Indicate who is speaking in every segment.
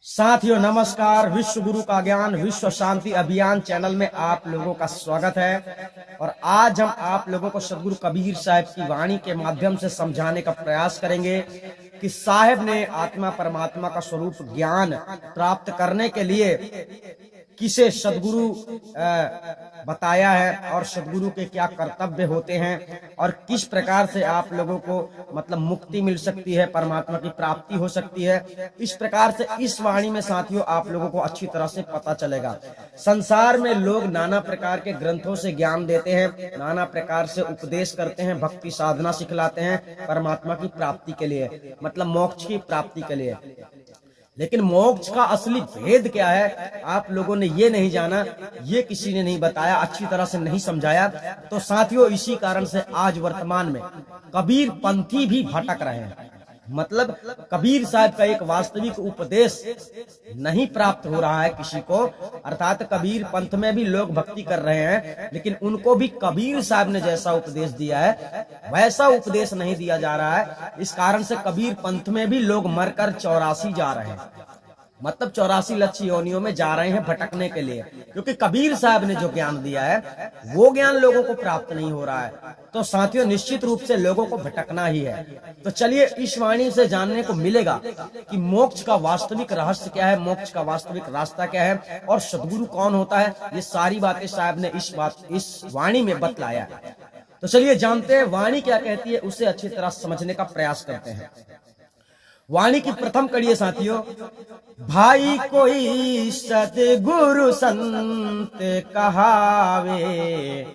Speaker 1: साथियों नमस्कार। विश्व गुरु का ज्ञान विश्व शांति अभियान चैनल में आप लोगों का स्वागत है। और आज हम आप लोगों को सदगुरु कबीर साहब की वाणी के माध्यम से समझाने का प्रयास करेंगे कि साहब ने आत्मा परमात्मा का स्वरूप ज्ञान प्राप्त करने के लिए किसे सदगुरु बताया है और सदगुरु के क्या कर्तव्य होते हैं और किस प्रकार से आप लोगों को मतलब मुक्ति मिल सकती है, परमात्मा की प्राप्ति हो सकती है। इस प्रकार से इस वाणी में साथियों आप लोगों को अच्छी तरह से पता चलेगा। संसार में लोग नाना प्रकार के ग्रंथों से ज्ञान देते हैं, नाना प्रकार से उपदेश करते हैं, भक्ति साधना सिखलाते हैं परमात्मा की प्राप्ति के लिए, मतलब मोक्ष की प्राप्ति के लिए। लेकिन मोक्ष का असली भेद क्या है आप लोगों ने ये नहीं जाना, ये किसी ने नहीं बताया, अच्छी तरह से नहीं समझाया। तो साथियों इसी कारण से आज वर्तमान में कबीर पंथी भी भटक रहे हैं। मतलब कबीर साहब का एक वास्तविक उपदेश नहीं प्राप्त हो रहा है किसी को, अर्थात कबीर पंथ में भी लोग भक्ति कर रहे हैं लेकिन उनको भी कबीर साहब ने जैसा उपदेश दिया है वैसा उपदेश नहीं दिया जा रहा है। इस कारण से कबीर पंथ में भी लोग मरकर 84 जा रहे हैं, मतलब 84 लक्ष्य योनियों में जा रहे हैं भटकने के लिए, क्योंकि कबीर साहब ने जो ज्ञान दिया है वो ज्ञान लोगों को प्राप्त नहीं हो रहा है। तो साथियों निश्चित रूप से लोगों को भटकना ही है। तो चलिए इस वाणी से जानने को मिलेगा कि मोक्ष का वास्तविक रहस्य क्या है, मोक्ष का वास्तविक रास्ता क्या है और सदगुरु कौन होता है। ये सारी बातें साहब ने इस वाणी में बतलाया है। तो चलिए जानते हैं वाणी क्या कहती है, उसे अच्छी तरह समझने का प्रयास करते हैं। वाणी की प्रथम कड़ी है साथियों, भाई कोई सतगुरु संत कहावे,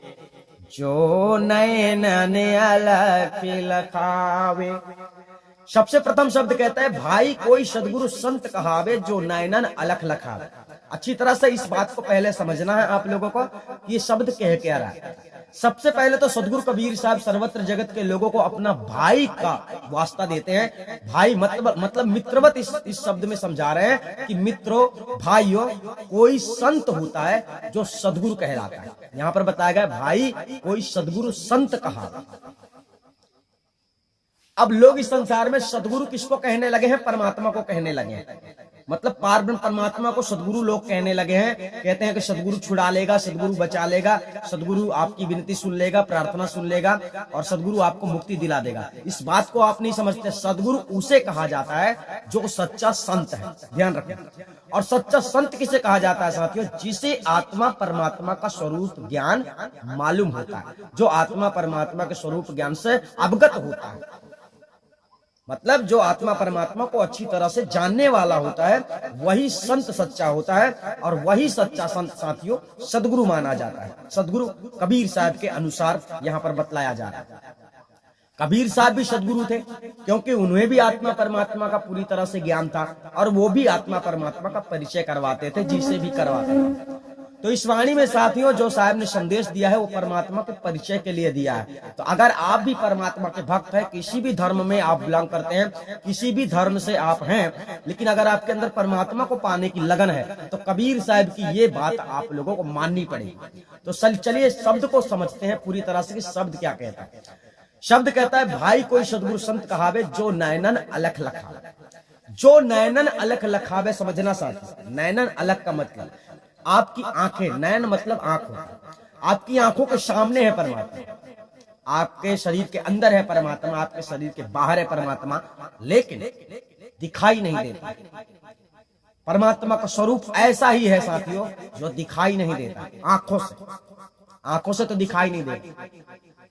Speaker 1: जो नैनन अलख लखावे। सबसे प्रथम शब्द कहता है भाई कोई सदगुरु संत कहावे, जो नैनन अलख लखावे। अच्छी तरह से इस बात को पहले समझना है आप लोगों को कि ये शब्द कह क्या रहा है। सबसे पहले तो सदगुरु कबीर साहब सर्वत्र जगत के लोगों को अपना भाई का वास्ता देते हैं। भाई मतलब मित्रवत इस शब्द में समझा रहे हैं कि मित्रों भाइयों कोई संत होता है जो सदगुरु कहलाता है। यहाँ पर बताया गया भाई कोई सदगुरु संत कहा। अब लोग इस संसार में सदगुरु किसको कहने लगे हैं? परमात्मा को कहने लगे हैं। मतलब पारब्रह्म परमात्मा को सदगुरु लोग कहने लगे हैं। कहते हैं कि सदगुरु छुड़ा लेगा, सदगुरु बचा लेगा, सदगुरु आपकी विनती सुन लेगा, प्रार्थना सुन लेगा और सदगुरु आपको मुक्ति दिला देगा। इस बात को आप नहीं समझते। सदगुरु उसे कहा जाता है जो सच्चा संत है, ध्यान रखें। और सच्चा संत किसे कहा जाता है साथियों? जिसे आत्मा परमात्मा का स्वरूप ज्ञान मालूम होता है, जो आत्मा परमात्मा के स्वरूप ज्ञान से अवगत होता है, मतलब जो आत्मा परमात्मा को अच्छी तरह से जानने वाला होता है वही संत सच्चा होता है। और वही सच्चा संत साथियों सदगुरु माना जाता है। सदगुरु कबीर साहब के अनुसार यहाँ पर बतलाया जा रहा है। कबीर साहब भी सदगुरु थे क्योंकि उन्हें भी आत्मा परमात्मा का पूरी तरह से ज्ञान था और वो भी आत्मा परमात्मा का परिचय करवाते थे, जिसे भी करवाते थे। तो इस वाणी में साथियों जो साहब ने संदेश दिया है वो परमात्मा के परिचय के लिए दिया है। तो अगर आप भी परमात्मा के भक्त हैं, किसी भी धर्म में आप बिलोंग करते हैं, किसी भी धर्म से आप हैं, लेकिन अगर आपके अंदर परमात्मा को पाने की लगन है तो कबीर साहब की ये बात आप लोगों को माननी पड़ेगी। तो चलिए शब्द को समझते हैं पूरी तरह से कि शब्द क्या कहता है। शब्द कहता है भाई कोई सदगुरु संत कहावे, जो नैनन अलख लखावे। जो नैनन अलख लखावे समझना साथी। नैनन अलख का मतलब आपकी आंखें, नयन मतलब आंख होता है। आपकी आंखों के सामने है परमात्मा, आपके शरीर के अंदर है परमात्मा, आपके शरीर के बाहर है परमात्मा, लेकिन दिखाई नहीं देता। परमात्मा का स्वरूप ऐसा ही है साथियों जो दिखाई नहीं देता आंखों से तो दिखाई नहीं देता।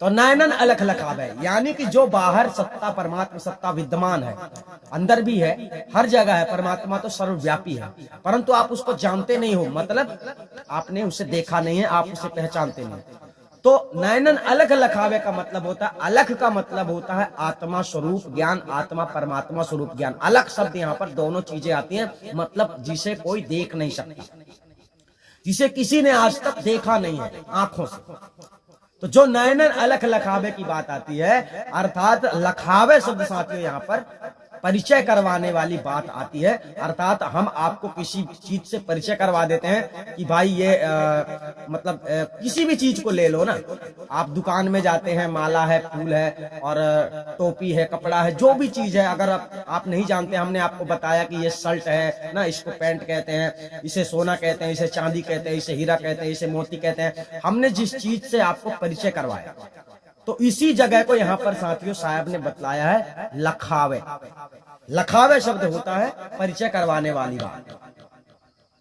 Speaker 1: तो नैनन अलख लखावे यानी कि जो बाहर सत्ता परमात्मा सत्ता विद्यमान है, अंदर भी है, हर जगह है। परमात्मा तो सर्वव्यापी है परंतु आप उसको जानते नहीं हो, मतलब आपने उसे देखा नहीं है, आप उसे पहचानते नहीं। तो नैनन अलख लखावे का मतलब होता है, अलख का मतलब होता है आत्मा स्वरूप ज्ञान, आत्मा परमात्मा स्वरूप ज्ञान। अलख शब्द यहाँ पर दोनों चीजें आती हैं, मतलब जिसे कोई देख नहीं सकता, जिसे किसी ने आज तक देखा नहीं है आंखों से। तो जो नैनन अलख लखावे की बात आती है, अर्थात लखावे शब्द साथियों यहाँ पर परिचय करवाने वाली बात आती है। अर्थात हम आपको किसी चीज से परिचय करवा देते हैं कि भाई ये मतलब किसी भी चीज को ले लो ना, आप दुकान में जाते हैं, माला है, फूल है और टोपी है, कपड़ा है, जो भी चीज है, अगर आप नहीं जानते, हमने आपको बताया कि ये शर्ट है ना, इसको पैंट कहते हैं, इसे सोना कहते हैं, इसे चांदी कहते हैं, इसे हीरा कहते हैं, इसे मोती कहते हैं, हमने जिस चीज से आपको परिचय करवाया, तो इसी जगह को यहाँ पर साथियों साहब ने बतलाया है लखावे। लखावे शब्द होता है परिचय करवाने वाली बात,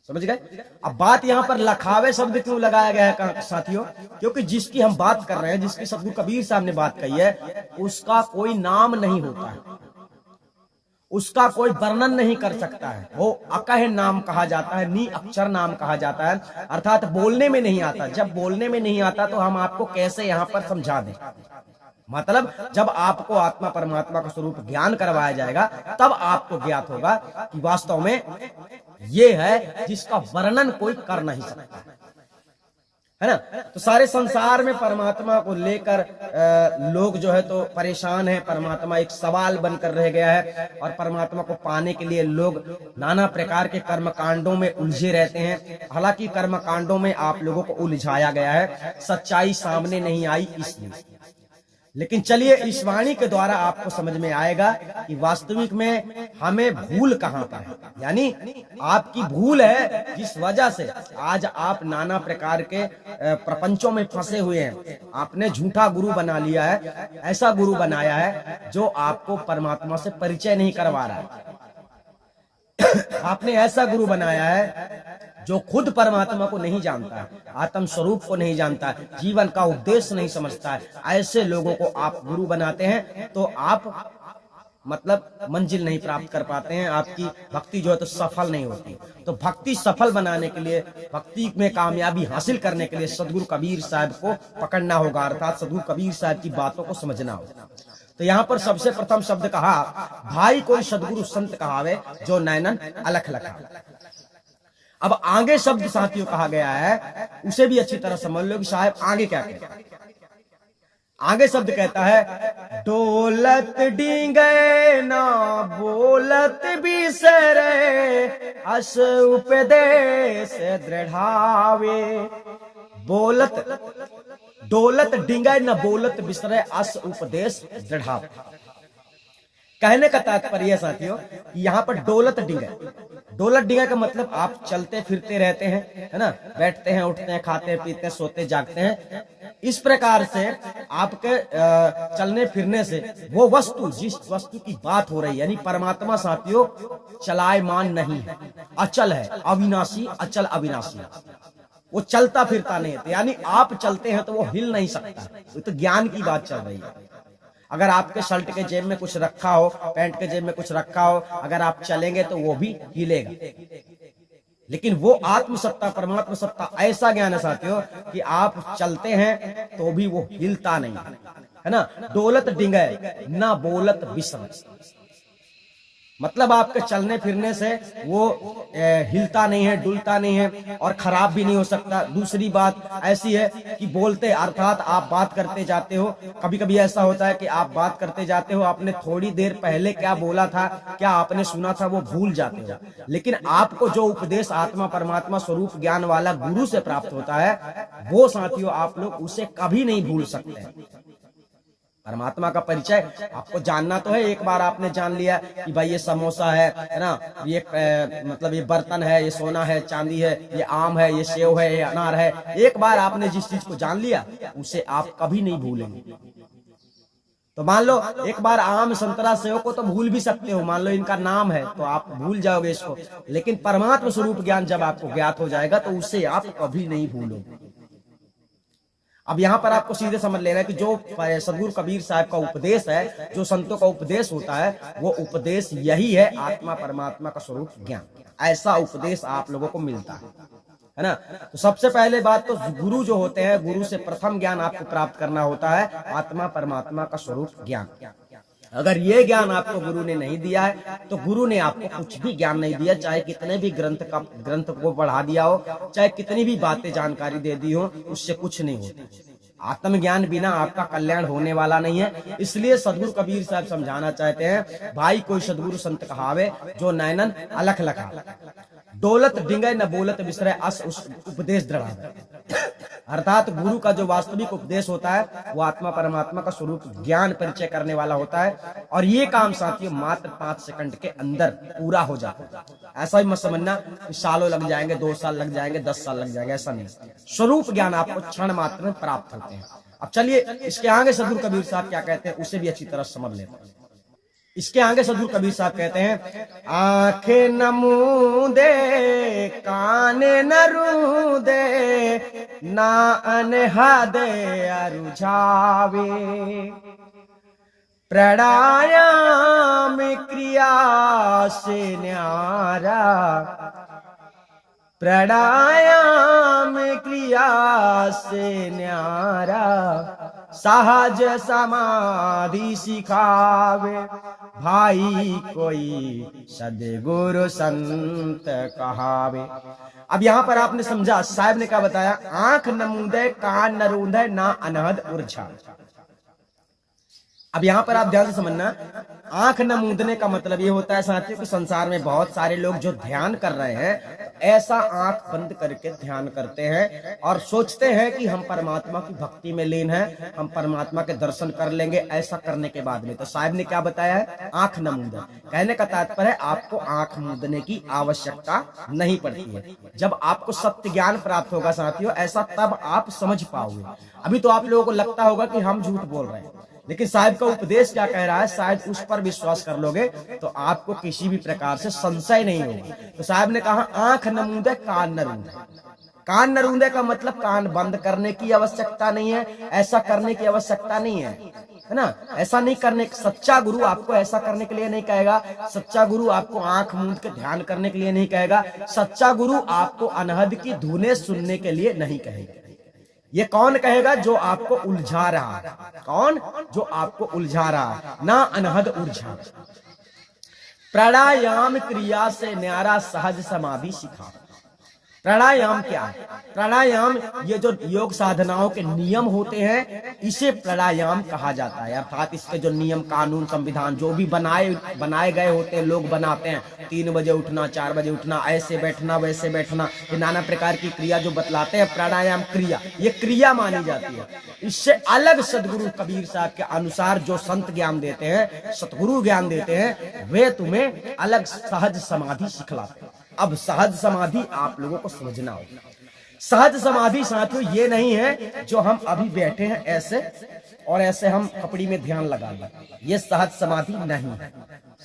Speaker 1: समझ गए। अब बात यहाँ पर लखावे शब्द क्यों लगाया गया है साथियों? क्योंकि जिसकी हम बात कर रहे हैं, जिसकी सतगुरु कबीर साहब ने बात कही है, उसका कोई नाम नहीं होता है, उसका कोई वर्णन नहीं कर सकता है, वो अकह नाम कहा जाता है, नी अक्षर नाम कहा जाता है, अर्थात बोलने में नहीं आता। जब बोलने में नहीं आता तो हम आपको कैसे यहाँ पर समझा दें? मतलब जब आपको आत्मा परमात्मा का स्वरूप ज्ञान करवाया जाएगा, तब आपको ज्ञात होगा कि वास्तव में ये है जिसका वर्णन कोई कर नहीं सकता, है ना। तो सारे संसार में परमात्मा को लेकर लोग जो है तो परेशान है। परमात्मा एक सवाल बनकर रह गया है और परमात्मा को पाने के लिए लोग नाना प्रकार के कर्म कांडों में उलझे रहते हैं। हालांकि कर्म कांडों में आप लोगों को उलझाया गया है, सच्चाई सामने नहीं आई इसलिए। लेकिन चलिए, इस वाणी के द्वारा आपको समझ में आएगा कि वास्तविक में हमें भूल कहां पर है, यानी आपकी भूल है जिस वजह से आज आप नाना प्रकार के प्रपंचों में फंसे हुए हैं। आपने झूठा गुरु बना लिया है, ऐसा गुरु बनाया है जो आपको परमात्मा से परिचय नहीं करवा रहा है। आपने ऐसा गुरु बनाया है जो खुद परमात्मा को नहीं जानता है, आत्म स्वरूप को नहीं जानता है, जीवन का उद्देश्य नहीं समझता है। ऐसे लोगों को आप गुरु बनाते हैं तो आप मतलब मंजिल नहीं प्राप्त कर पाते हैं, आपकी भक्ति जो है तो सफल नहीं होती। तो भक्ति सफल बनाने के लिए, भक्ति में कामयाबी हासिल करने के लिए सदगुरु कबीर साहब को पकड़ना होगा, अर्थात सदगुरु कबीर साहब की बातों को समझना होगा। तो यहाँ पर सबसे प्रथम शब्द कहा, भाई कोई सदगुरु संत कहावे जो नैनन अलख लखा। अब आगे शब्द साथियों कहा गया है, उसे भी अच्छी तरह समझ लो कि साहब आगे क्या कहता है। आगे शब्द कहता है, डोलत डींगे ना बोलत बिसरे, अस उपदेश दृढ़ावे। डोलत डींगे न बोलत बिसरे, अस उपदेश दृढ़ावे। कहने का तात्पर्य साथियों, यहाँ पर डोलत डींगे, डोलत डींगे का मतलब आप चलते फिरते रहते हैं, है ना, बैठते हैं, उठते हैं, खाते पीते हैं, सोते जागते हैं। इस प्रकार से आपके चलने फिरने से वो वस्तु, जिस वस्तु की बात हो रही है, यानी परमात्मा साथियों चलायमान नहीं है, अचल है, अविनाशी, अचल अविनाशी, वो चलता फिरता नहीं है। यानी आप चलते हैं तो वो हिल नहीं सकता। वो तो ज्ञान की बात चल रही है। अगर आपके शर्ट के जेब में कुछ रखा हो, पैंट के जेब में कुछ रखा हो, अगर आप चलेंगे तो वो भी हिलेगा। लेकिन वो आत्म सत्ता, परमात्मा सत्ता, ऐसा ज्ञान है साथियों कि आप चलते हैं तो भी वो हिलता नहीं, है ना। डोलत डिंगे ना बोलत बिसम, मतलब आपके चलने फिरने से वो हिलता नहीं है, डुलता नहीं है और खराब भी नहीं हो सकता। दूसरी बात ऐसी है कि बोलते, अर्थात आप बात करते जाते हो, कभी कभी ऐसा होता है कि आप बात करते जाते हो, आपने थोड़ी देर पहले क्या बोला था, क्या आपने सुना था, वो भूल जाते हो। लेकिन आपको जो उपदेश आत्मा परमात्मा स्वरूप ज्ञान वाला गुरु से प्राप्त होता है, वो साथियों आप लोग उसे कभी नहीं भूल सकते। परमात्मा का परिचय आपको जानना तो है। एक बार आपने जान लिया कि भाई ये समोसा है ना, ये मतलब ये बर्तन है, ये सोना है, चांदी है, ये आम है, ये सेव है, ये अनार है। एक बार आपने जिस चीज को जान लिया उसे आप कभी नहीं भूलेंगे। तो मान लो एक बार आम, संतरा, सेव को तो भूल भी सकते हो, मान लो इनका नाम है तो आप भूल जाओगे इसको, लेकिन परमात्मा स्वरूप ज्ञान जब आपको ज्ञात हो जाएगा तो उसे आप कभी नहीं भूलोगे। अब यहाँ पर आपको सीधे समझ लेना है कि जो सदगुरु कबीर साहब का उपदेश है, जो संतों का उपदेश होता है, वो उपदेश यही है, आत्मा परमात्मा का स्वरूप ज्ञान। ऐसा उपदेश आप लोगों को मिलता है ना। तो सबसे पहले बात तो गुरु जो होते हैं, गुरु से प्रथम ज्ञान आपको प्राप्त करना होता है, आत्मा परमात्मा का स्वरूप ज्ञान। अगर ये ज्ञान आपको गुरु ने नहीं दिया है तो गुरु ने आपको कुछ भी ज्ञान नहीं दिया, चाहे कितने भी ग्रंथ को बढ़ा दिया हो, चाहे कितनी भी बातें जानकारी दे दी हो, उससे कुछ नहीं होता। आत्मज्ञान बिना आपका कल्याण होने वाला नहीं है। इसलिए सदगुरु कबीर साहब समझाना चाहते हैं, भाई कोई सदगुरु संत कहावे जो नैनन अलख लखा, दौलत डिंगे न बोलत बिसरे अस उस उपदेश दृढ़ावे। अर्थात गुरु का जो वास्तविक उपदेश होता है वो आत्मा परमात्मा का स्वरूप ज्ञान परिचय करने वाला होता है, और ये काम साथियों मात्र 5 सेकंड के अंदर पूरा हो जाता है। ऐसा ही मत समझना कि सालों लग जाएंगे, 2 साल लग जाएंगे, 10 साल लग जाएंगे, ऐसा नहीं। स्वरूप ज्ञान आपको क्षण मात्र में प्राप्त होते हैं। अब चलिए इसके आगे सदगुरु कबीर साहब क्या कहते हैं उसे भी अच्छी तरह समझ लेते हैं। इसके आगे सदगुरु कबीर साहब कहते हैं, आंखें न मूंदे कान न रूंदे ना अनहदे अरुझावे, प्राणायाम क्रिया से न्यारा, प्राणायाम क्रिया से न्यारा, सहज समाधि सिखावे, भाई कोई सदगुरु संत कहावे। अब यहाँ पर आपने समझा साहब ने क्या बताया, आंख न मूंदे कान न रूंदे ना अनहद उर्झा। अब यहाँ पर आप ध्यान से समझना, आंख न मूंदने का मतलब ये होता है साथियों कि संसार में बहुत सारे लोग जो ध्यान कर रहे हैं ऐसा आंख बंद करके ध्यान करते हैं और सोचते हैं कि हम परमात्मा की भक्ति में लीन हैं, हम परमात्मा के दर्शन कर लेंगे ऐसा करने के बाद में। तो साहब ने क्या बताया है, आंख न मूंदे। कहने का तात्पर्य है आपको आंख मूंदने की आवश्यकता नहीं पड़ती है। जब आपको सत्य ज्ञान प्राप्त होगा साथियों ऐसा तब आप समझ पाओगे। अभी तो आप लोगों को लगता होगा कि हम झूठ बोल रहे हैं, लेकिन साहिब का उपदेश क्या कह रहा है, शायद उस पर विश्वास कर लोगे तो आपको किसी भी प्रकार से संशय नहीं होगा। तो साहिब ने कहा आंख न मूंदे कान न रूंदे। कान न रूंदे का मतलब कान बंद करने की आवश्यकता नहीं है, ऐसा करने की आवश्यकता नहीं है ना। ऐसा नहीं करने, सच्चा गुरु आपको ऐसा करने के लिए नहीं कहेगा, सच्चा गुरु आपको आंख मूंद के ध्यान करने के लिए नहीं कहेगा, सच्चा गुरु आपको अनहद की धुनें सुनने के लिए नहीं कहेगा। ये कौन कहेगा, जो आपको उलझा रहा है। कौन, जो आपको उलझा रहा है, ना अनहद उलझा। प्राणायाम क्रिया से न्यारा सहज समाधि सिखा। प्राणायाम क्या है, प्राणायाम ये जो योग साधनाओं के नियम होते हैं इसे प्राणायाम कहा जाता है। अर्थात इसके जो नियम कानून संविधान जो भी बनाए गए होते हैं, लोग बनाते हैं, 3 बजे उठना, 4 बजे उठना, ऐसे बैठना वैसे बैठना, ये नाना प्रकार की क्रिया जो बतलाते हैं प्राणायाम क्रिया, ये क्रिया मानी जाती है। इससे अलग सदगुरु कबीर साहब के अनुसार जो संत ज्ञान देते हैं, सतगुरु ज्ञान देते हैं, वे तुम्हें अलग सहज समाधि सिखलाते हैं। अब सहज समाधि आप लोगों को समझना होगा। सहज समाधि साथियों ये नहीं है जो हम अभी बैठे हैं ऐसे और ऐसे हम कपड़ी में ध्यान लगा लें, ये सहज समाधि नहीं है।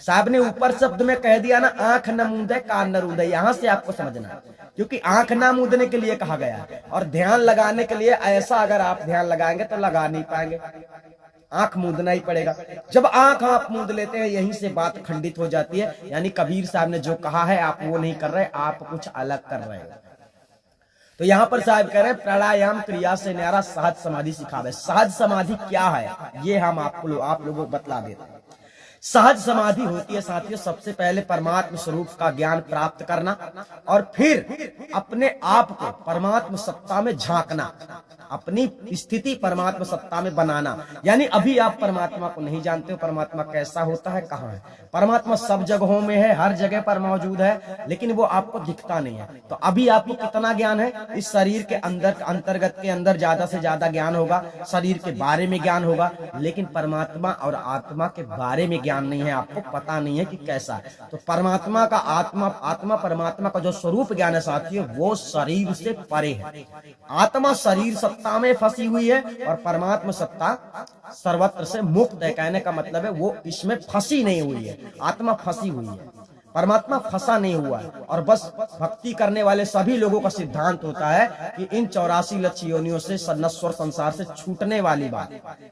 Speaker 1: साहब ने ऊपर शब्द में कह दिया ना, आंख न मूंदे कान न रूंदे, यहां से आपको समझना है, क्योंकि आंख ना मूंदने के लिए कहा गया है और ध्यान लगाने के लिए ऐसा अगर आप ध्यान लगाएंगे तो लगा नहीं पाएंगे, आंख मूंदना ही पड़ेगा। जब आंख आप मूंद लेते हैं यहीं से बात खंडित हो जाती है, यानी कबीर साहब ने जो कहा है आप वो नहीं कर रहे, आप कुछ अलग कर रहे हैं। तो यहाँ पर साहब कह रहे हैं प्राणायाम क्रिया से न्यारा सहज समाधि सिखावे। सहज समाधि क्या है ये हम आप लोगों को बतला देते हैं। सहज समाधि होती है साथियों सबसे पहले परमात्म स्वरूप का ज्ञान प्राप्त करना और फिर अपने आप को परमात्म सत्ता में झांकना, अपनी स्थिति परमात्मा सत्ता में बनाना। यानी अभी आप परमात्मा को नहीं जानते हो, परमात्मा कैसा होता है, कहाँ है। परमात्मा सब जगहों में है, हर जगह पर मौजूद है, लेकिन वो आपको दिखता नहीं है। तो अभी आपको कितना ज्ञान है, इस शरीर के अंदर अंतर्गत के अंदर ज्यादा से ज्यादा ज्ञान होगा, शरीर के बारे में ज्ञान होगा, लेकिन परमात्मा और आत्मा के बारे में ज्ञान नहीं है, आपको पता नहीं है कि कैसा है। तो परमात्मा का आत्मा परमात्मा का जो स्वरूप ज्ञान है साथियों वो शरीर से परे है। आत्मा शरीर सत्ता में फंसी हुई है और परमात्मा सत्ता सर्वत्र से मुक्त है। कहने का मतलब है वो इसमें फंसी नहीं हुई है, आत्मा फंसी हुई है, परमात्मा फंसा नहीं हुआ है। और बस भक्ति करने वाले सभी लोगों का सिद्धांत होता है कि इन 84 लक्ष योनियों से नश्वर संसार से छूटने वाली बात,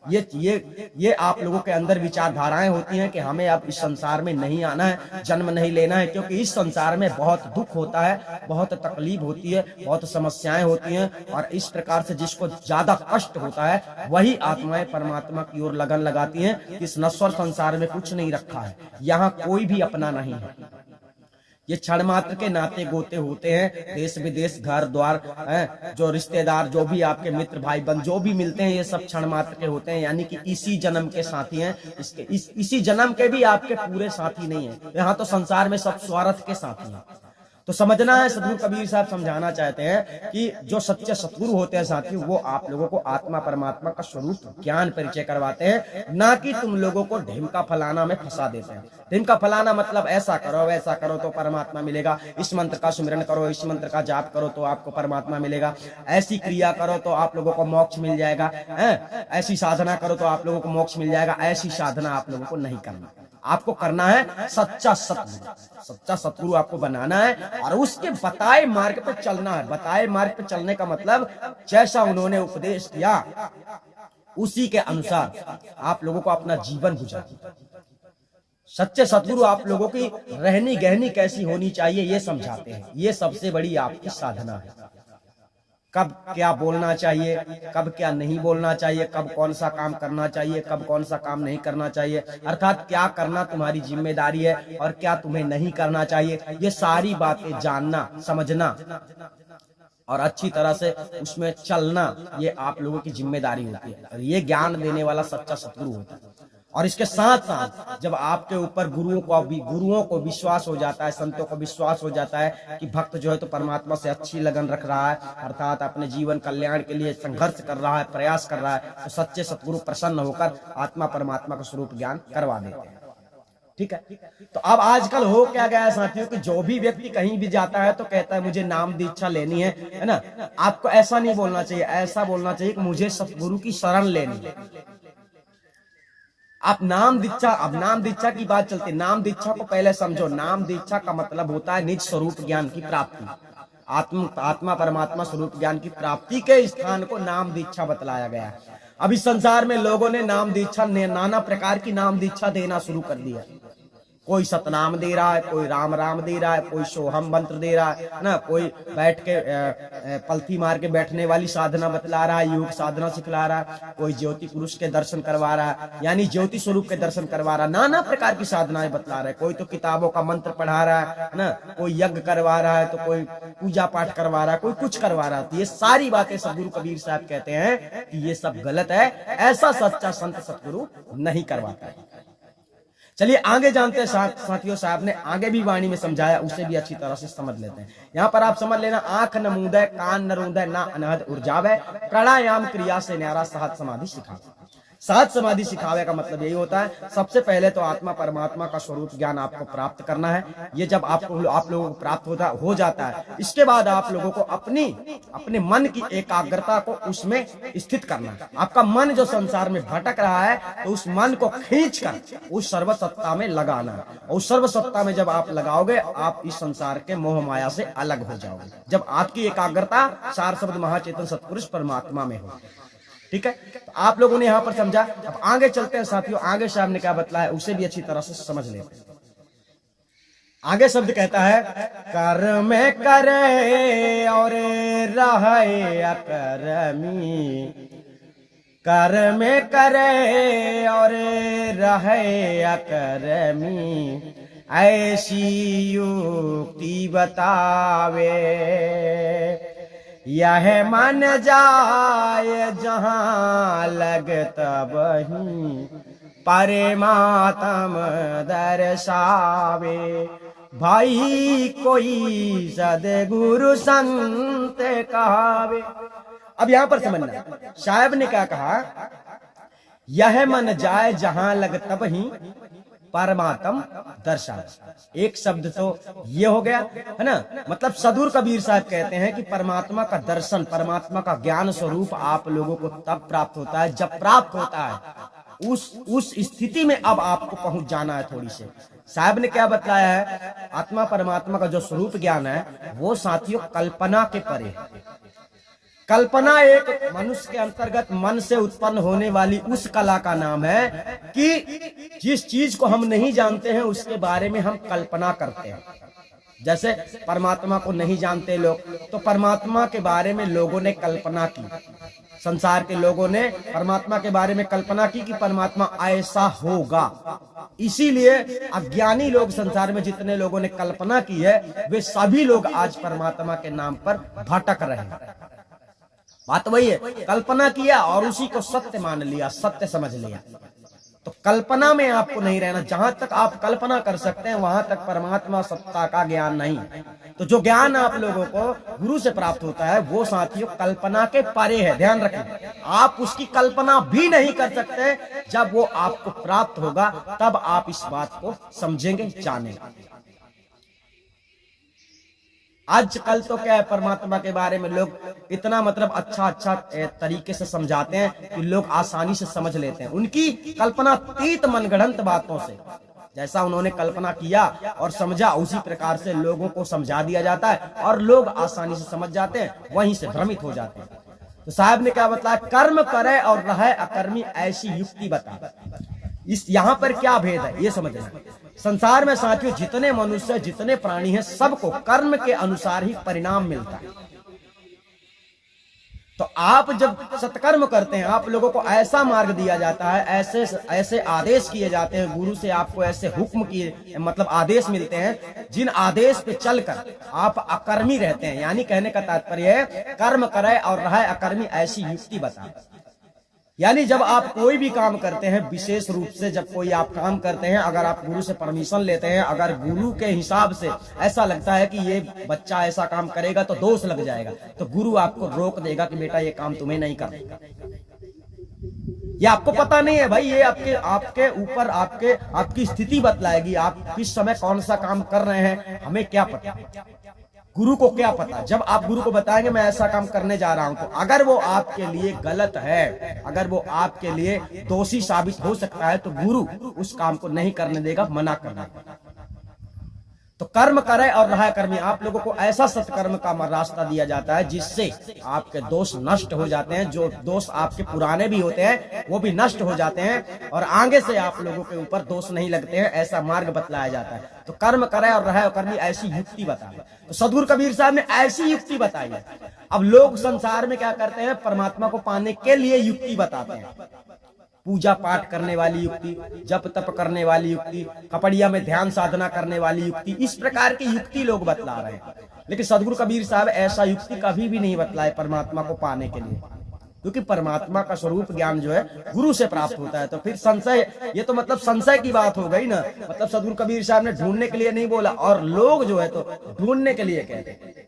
Speaker 1: ये आप लोगों के अंदर विचारधाराएं होती हैं कि हमें अब इस संसार में नहीं आना है, जन्म नहीं लेना है, क्योंकि इस संसार में बहुत दुख होता है, बहुत तकलीफ होती है, बहुत समस्याएं होती हैं। और इस प्रकार से जिसको ज्यादा कष्ट होता है वही आत्माएं परमात्मा की ओर लगन लगाती हैं कि इस नश्वर संसार में कुछ नहीं रखा है, यहाँ कोई भी अपना नहीं है, ये क्षण मात्र के नाते गोते होते हैं। देश विदेश, घर द्वार, जो रिश्तेदार, जो भी आपके मित्र भाई बंधु जो भी मिलते हैं, ये सब क्षण मात्र के होते हैं, यानी कि इसी जन्म के साथी हैं। इसी जन्म के भी आपके पूरे साथी नहीं है। यहाँ तो संसार में सब स्वार्थ के साथी हैं। तो समझना है, सदगुरु कबीर साहब समझाना चाहते हैं कि जो सच्चे सतगुरु होते हैं साथी, वो आप लोगों को आत्मा परमात्मा का स्वरूप ज्ञान परिचय करवाते हैं, ना कि तुम लोगों को ढिमका फलाना में फंसा देते हैं। ढिमका फलाना मतलब ऐसा करो वैसा करो तो परमात्मा मिलेगा, इस मंत्र का सुमिरन करो, इस मंत्र का जाप करो तो आपको परमात्मा मिलेगा, ऐसी क्रिया करो तो आप लोगों को मोक्ष मिल जाएगा, ऐसी साधना करो तो आप लोगों को मोक्ष मिल जाएगा। ऐसी साधना आप लोगों को नहीं करना। आपको करना है सच्चा सतगुरु, सच्चा सतगुरु आपको बनाना है और उसके बताए मार्ग पे चलना है। बताए मार्ग पे चलने का मतलब जैसा उन्होंने उपदेश किया उसी के अनुसार आप लोगों को अपना जीवन गुजारना। सच्चे सतगुरु आप लोगों की रहनी गहनी कैसी होनी चाहिए ये समझाते हैं। ये सबसे बड़ी आपकी साधना है। कब क्या बोलना चाहिए, कब क्या नहीं बोलना चाहिए, कब कौन सा काम करना चाहिए, कब कौन सा काम नहीं करना चाहिए, अर्थात क्या करना तुम्हारी जिम्मेदारी है और क्या तुम्हें नहीं करना चाहिए, ये सारी बातें जानना, समझना और अच्छी तरह से उसमें चलना, ये आप लोगों की जिम्मेदारी होती है। और ये ज्ञान देने वाला सच्चा सतगुरु होता है। और इसके साथ साथ जब आपके ऊपर गुरुओं को विश्वास हो जाता है, संतों को विश्वास हो जाता है कि भक्त जो है तो परमात्मा से अच्छी लगन रख रहा है, अर्थात अपने जीवन कल्याण के लिए संघर्ष कर रहा है, प्रयास कर रहा है, तो सच्चे सतगुरु प्रसन्न होकर आत्मा परमात्मा का स्वरूप ज्ञान करवा देते हैं। ठीक है। तो अब आजकल हो क्या गया है साथियों कि जो भी व्यक्ति कहीं भी जाता है तो कहता है मुझे नाम दीक्षा लेनी है ना। आपको ऐसा नहीं बोलना चाहिए, ऐसा बोलना चाहिए कि मुझे सतगुरु की शरण लेनी है। आप नाम दीक्षा की बात चलती है। नाम दीक्षा को पहले समझो। नाम दीक्षा का मतलब होता है निज स्वरूप ज्ञान की प्राप्ति। आत्मा परमात्मा स्वरूप ज्ञान की प्राप्ति के स्थान को नाम दीक्षा बतलाया गया है। अभी संसार में लोगों ने नाम दीक्षा, नाना प्रकार की नाम दीक्षा देना शुरू कर दिया। कोई सतनाम दे रहा है, कोई राम राम दे रहा है, कोई सोहम मंत्र दे रहा है ना, कोई बैठ के पलथी मार के बैठने वाली साधना बतला रहा है, योग साधना सिखला रहा है, कोई ज्योति पुरुष के दर्शन करवा रहा है, यानी ज्योति स्वरूप के दर्शन करवा रहा है, नाना प्रकार की साधनाएं बतला रहा है। कोई तो किताबों का मंत्र पढ़ा रहा है ना, कोई यज्ञ करवा रहा है, तो कोई पूजा पाठ करवा रहा है, कोई कुछ करवा रहा है। ये सारी बातें सदगुरु कबीर साहब कहते हैं कि ये सब गलत है। ऐसा सच्चा संत सतगुरु नहीं करवाता है। चलिए आगे जानते हैं। साथियों, साहब ने आगे भी वाणी में समझाया, उसे भी अच्छी तरह से समझ लेते हैं। यहाँ पर आप समझ लेना, आंख न मूंदे, कान न रूंदे, ना अनहद उर्जावे, प्राणायाम क्रिया से न्यारा सहज समाधि सिखावे। सहज समाधि सिखावे का मतलब यही होता है, सबसे पहले तो आत्मा परमात्मा का स्वरूप ज्ञान आपको प्राप्त करना है। ये जब आप लोगों को प्राप्त हो जाता है, इसके बाद आप लोगों को अपने मन की एकाग्रता को उसमें स्थित करना है। आपका मन जो संसार में भटक रहा है, तो उस मन को खींचकर उस सर्वसत्ता में लगाना है। और उस सर्वसत्ता में जब आप लगाओगे, आप इस संसार के मोह माया से अलग हो जाओगे, जब आपकी एकाग्रता सार शब्द महाचेतन सतपुरुष परमात्मा में हो। ठीक है। तो आप लोगों ने यहाँ पर समझा। अब आगे चलते हैं साथियों, आगे साहब ने क्या बतलाया उसे भी अच्छी तरह से समझ लेते हैं। आगे शब्द कहता है, कर में करे और रहे अकरमी, कर में करे और रहे अकरमी, ऐसी युक्ति बतावे, यह मन जाए जहां लगता वहीं, परमात्म दर्शावे, भाई कोई सद्गुरु संत कहावे। अब यहां पर समझना, साहब ने क्या कहा, यह मन जाए जहां लगता वहीं, परमात्म दर्शन। एक शब्द तो ये हो गया है ना। मतलब सदगुरु कबीर साहब कहते हैं कि परमात्मा का दर्शन, परमात्मा का ज्ञान स्वरूप आप लोगों को तब प्राप्त होता है जब प्राप्त होता है उस स्थिति में अब आपको पहुंच जाना है। थोड़ी से साहब ने क्या बतलाया है, आत्मा परमात्मा का जो स्वरूप ज्ञान है वो साथियों कल्पना के परे है। कल्पना एक मनुष्य के अंतर्गत मन से उत्पन्न होने वाली उस कला का नाम है कि जिस चीज को हम नहीं जानते हैं उसके बारे में हम कल्पना करते हैं। जैसे परमात्मा को नहीं जानते लोग, तो परमात्मा के बारे में लोगों ने कल्पना की। संसार के लोगों ने परमात्मा के बारे में कल्पना की कि परमात्मा ऐसा होगा। इसीलिए अज्ञानी लोग संसार में जितने लोगों ने कल्पना की है वे सभी लोग आज परमात्मा के नाम पर भटक रहे हैं। बात वही है, कल्पना किया और उसी को सत्य मान लिया, सत्य समझ लिया। तो कल्पना में आपको नहीं रहना। जहां तक आप कल्पना कर सकते हैं वहां तक परमात्मा सत्ता का ज्ञान नहीं। तो जो ज्ञान आप लोगों को गुरु से प्राप्त होता है वो साथियों कल्पना के परे है। ध्यान रखें, आप उसकी कल्पना भी नहीं कर सकते। जब वो आपको प्राप्त होगा तब आप इस बात को समझेंगे, जानेंगे। आजकल तो क्या है, परमात्मा के बारे में लोग इतना मतलब अच्छा तरीके से समझाते हैं कि लोग आसानी से समझ लेते हैं। उनकी कल्पना तीत मनगढ़ंत बातों से, जैसा उन्होंने कल्पना किया और समझा उसी प्रकार से लोगों को समझा दिया जाता है और लोग आसानी से समझ जाते हैं, वहीं से भ्रमित हो जाते हैं। तो साहब ने क्या बताया, कर्म करे और रहे अकर्मी, ऐसी युक्ति बता। इस यहाँ पर क्या भेद है ये समझना। संसार में साथियों जितने मनुष्य जितने प्राणी हैं सबको कर्म के अनुसार ही परिणाम मिलता है। तो आप जब सत्कर्म करते हैं आप लोगों को ऐसा मार्ग दिया जाता है, ऐसे ऐसे आदेश किए जाते हैं, गुरु से आपको ऐसे हुक्म किए मतलब आदेश मिलते हैं जिन आदेश पे चलकर आप अकर्मी रहते हैं। यानी कहने का तात्पर्य है कर्म करे और रहे अकर्मी, ऐसी युक्ति बता। यानी जब आप कोई भी काम करते हैं, विशेष रूप से जब कोई आप काम करते हैं, अगर आप गुरु से परमिशन लेते हैं, अगर गुरु के हिसाब से ऐसा लगता है कि ये बच्चा ऐसा काम करेगा तो दोष लग जाएगा, तो गुरु आपको रोक देगा कि बेटा ये काम तुम्हें नहीं करना। ये आपको पता नहीं है भाई, ये आपके ऊपर आपकी स्थिति बतलाएगी। आप किस समय कौन सा काम कर रहे हैं हमें क्या पता, गुरु को क्या पता। जब आप गुरु को बताएंगे मैं ऐसा काम करने जा रहा हूं, तो अगर वो आपके लिए गलत है, अगर वो आपके लिए दोषी साबित हो सकता है, तो गुरु उस काम को नहीं करने देगा, मना करना। तो कर्म करे और रहा कर्मी, आप लोगों को ऐसा सत्कर्म का रास्ता दिया जाता है जिससे आपके दोष नष्ट हो जाते हैं। जो दोष आपके पुराने भी होते हैं वो भी नष्ट हो जाते हैं और आगे से आप लोगों के ऊपर दोष नहीं लगते हैं, ऐसा मार्ग बतलाया जाता है। तो कर्म करे और रहा कर्मी, ऐसी युक्ति बताई। तो सदगुरु कबीर साहब ने ऐसी युक्ति बताई है। अब लोग संसार में क्या करते हैं, परमात्मा को पाने के लिए युक्ति बताते हैं। पूजा पाठ करने वाली युक्ति, जप तप करने वाली युक्ति, कपड़िया में ध्यान साधना करने वाली युक्ति, इस प्रकार की युक्ति लोग बतला रहे हैं। लेकिन सदगुरु कबीर साहब ऐसा युक्ति कभी भी नहीं बतलाए परमात्मा को पाने के लिए, क्योंकि परमात्मा का स्वरूप ज्ञान जो है गुरु से प्राप्त होता है। तो फिर संशय, ये तो मतलब संशय की बात हो गई ना। मतलब सदगुरु कबीर साहब ने ढूंढने के लिए नहीं बोला और लोग जो है तो ढूंढने के लिए कहते हैं।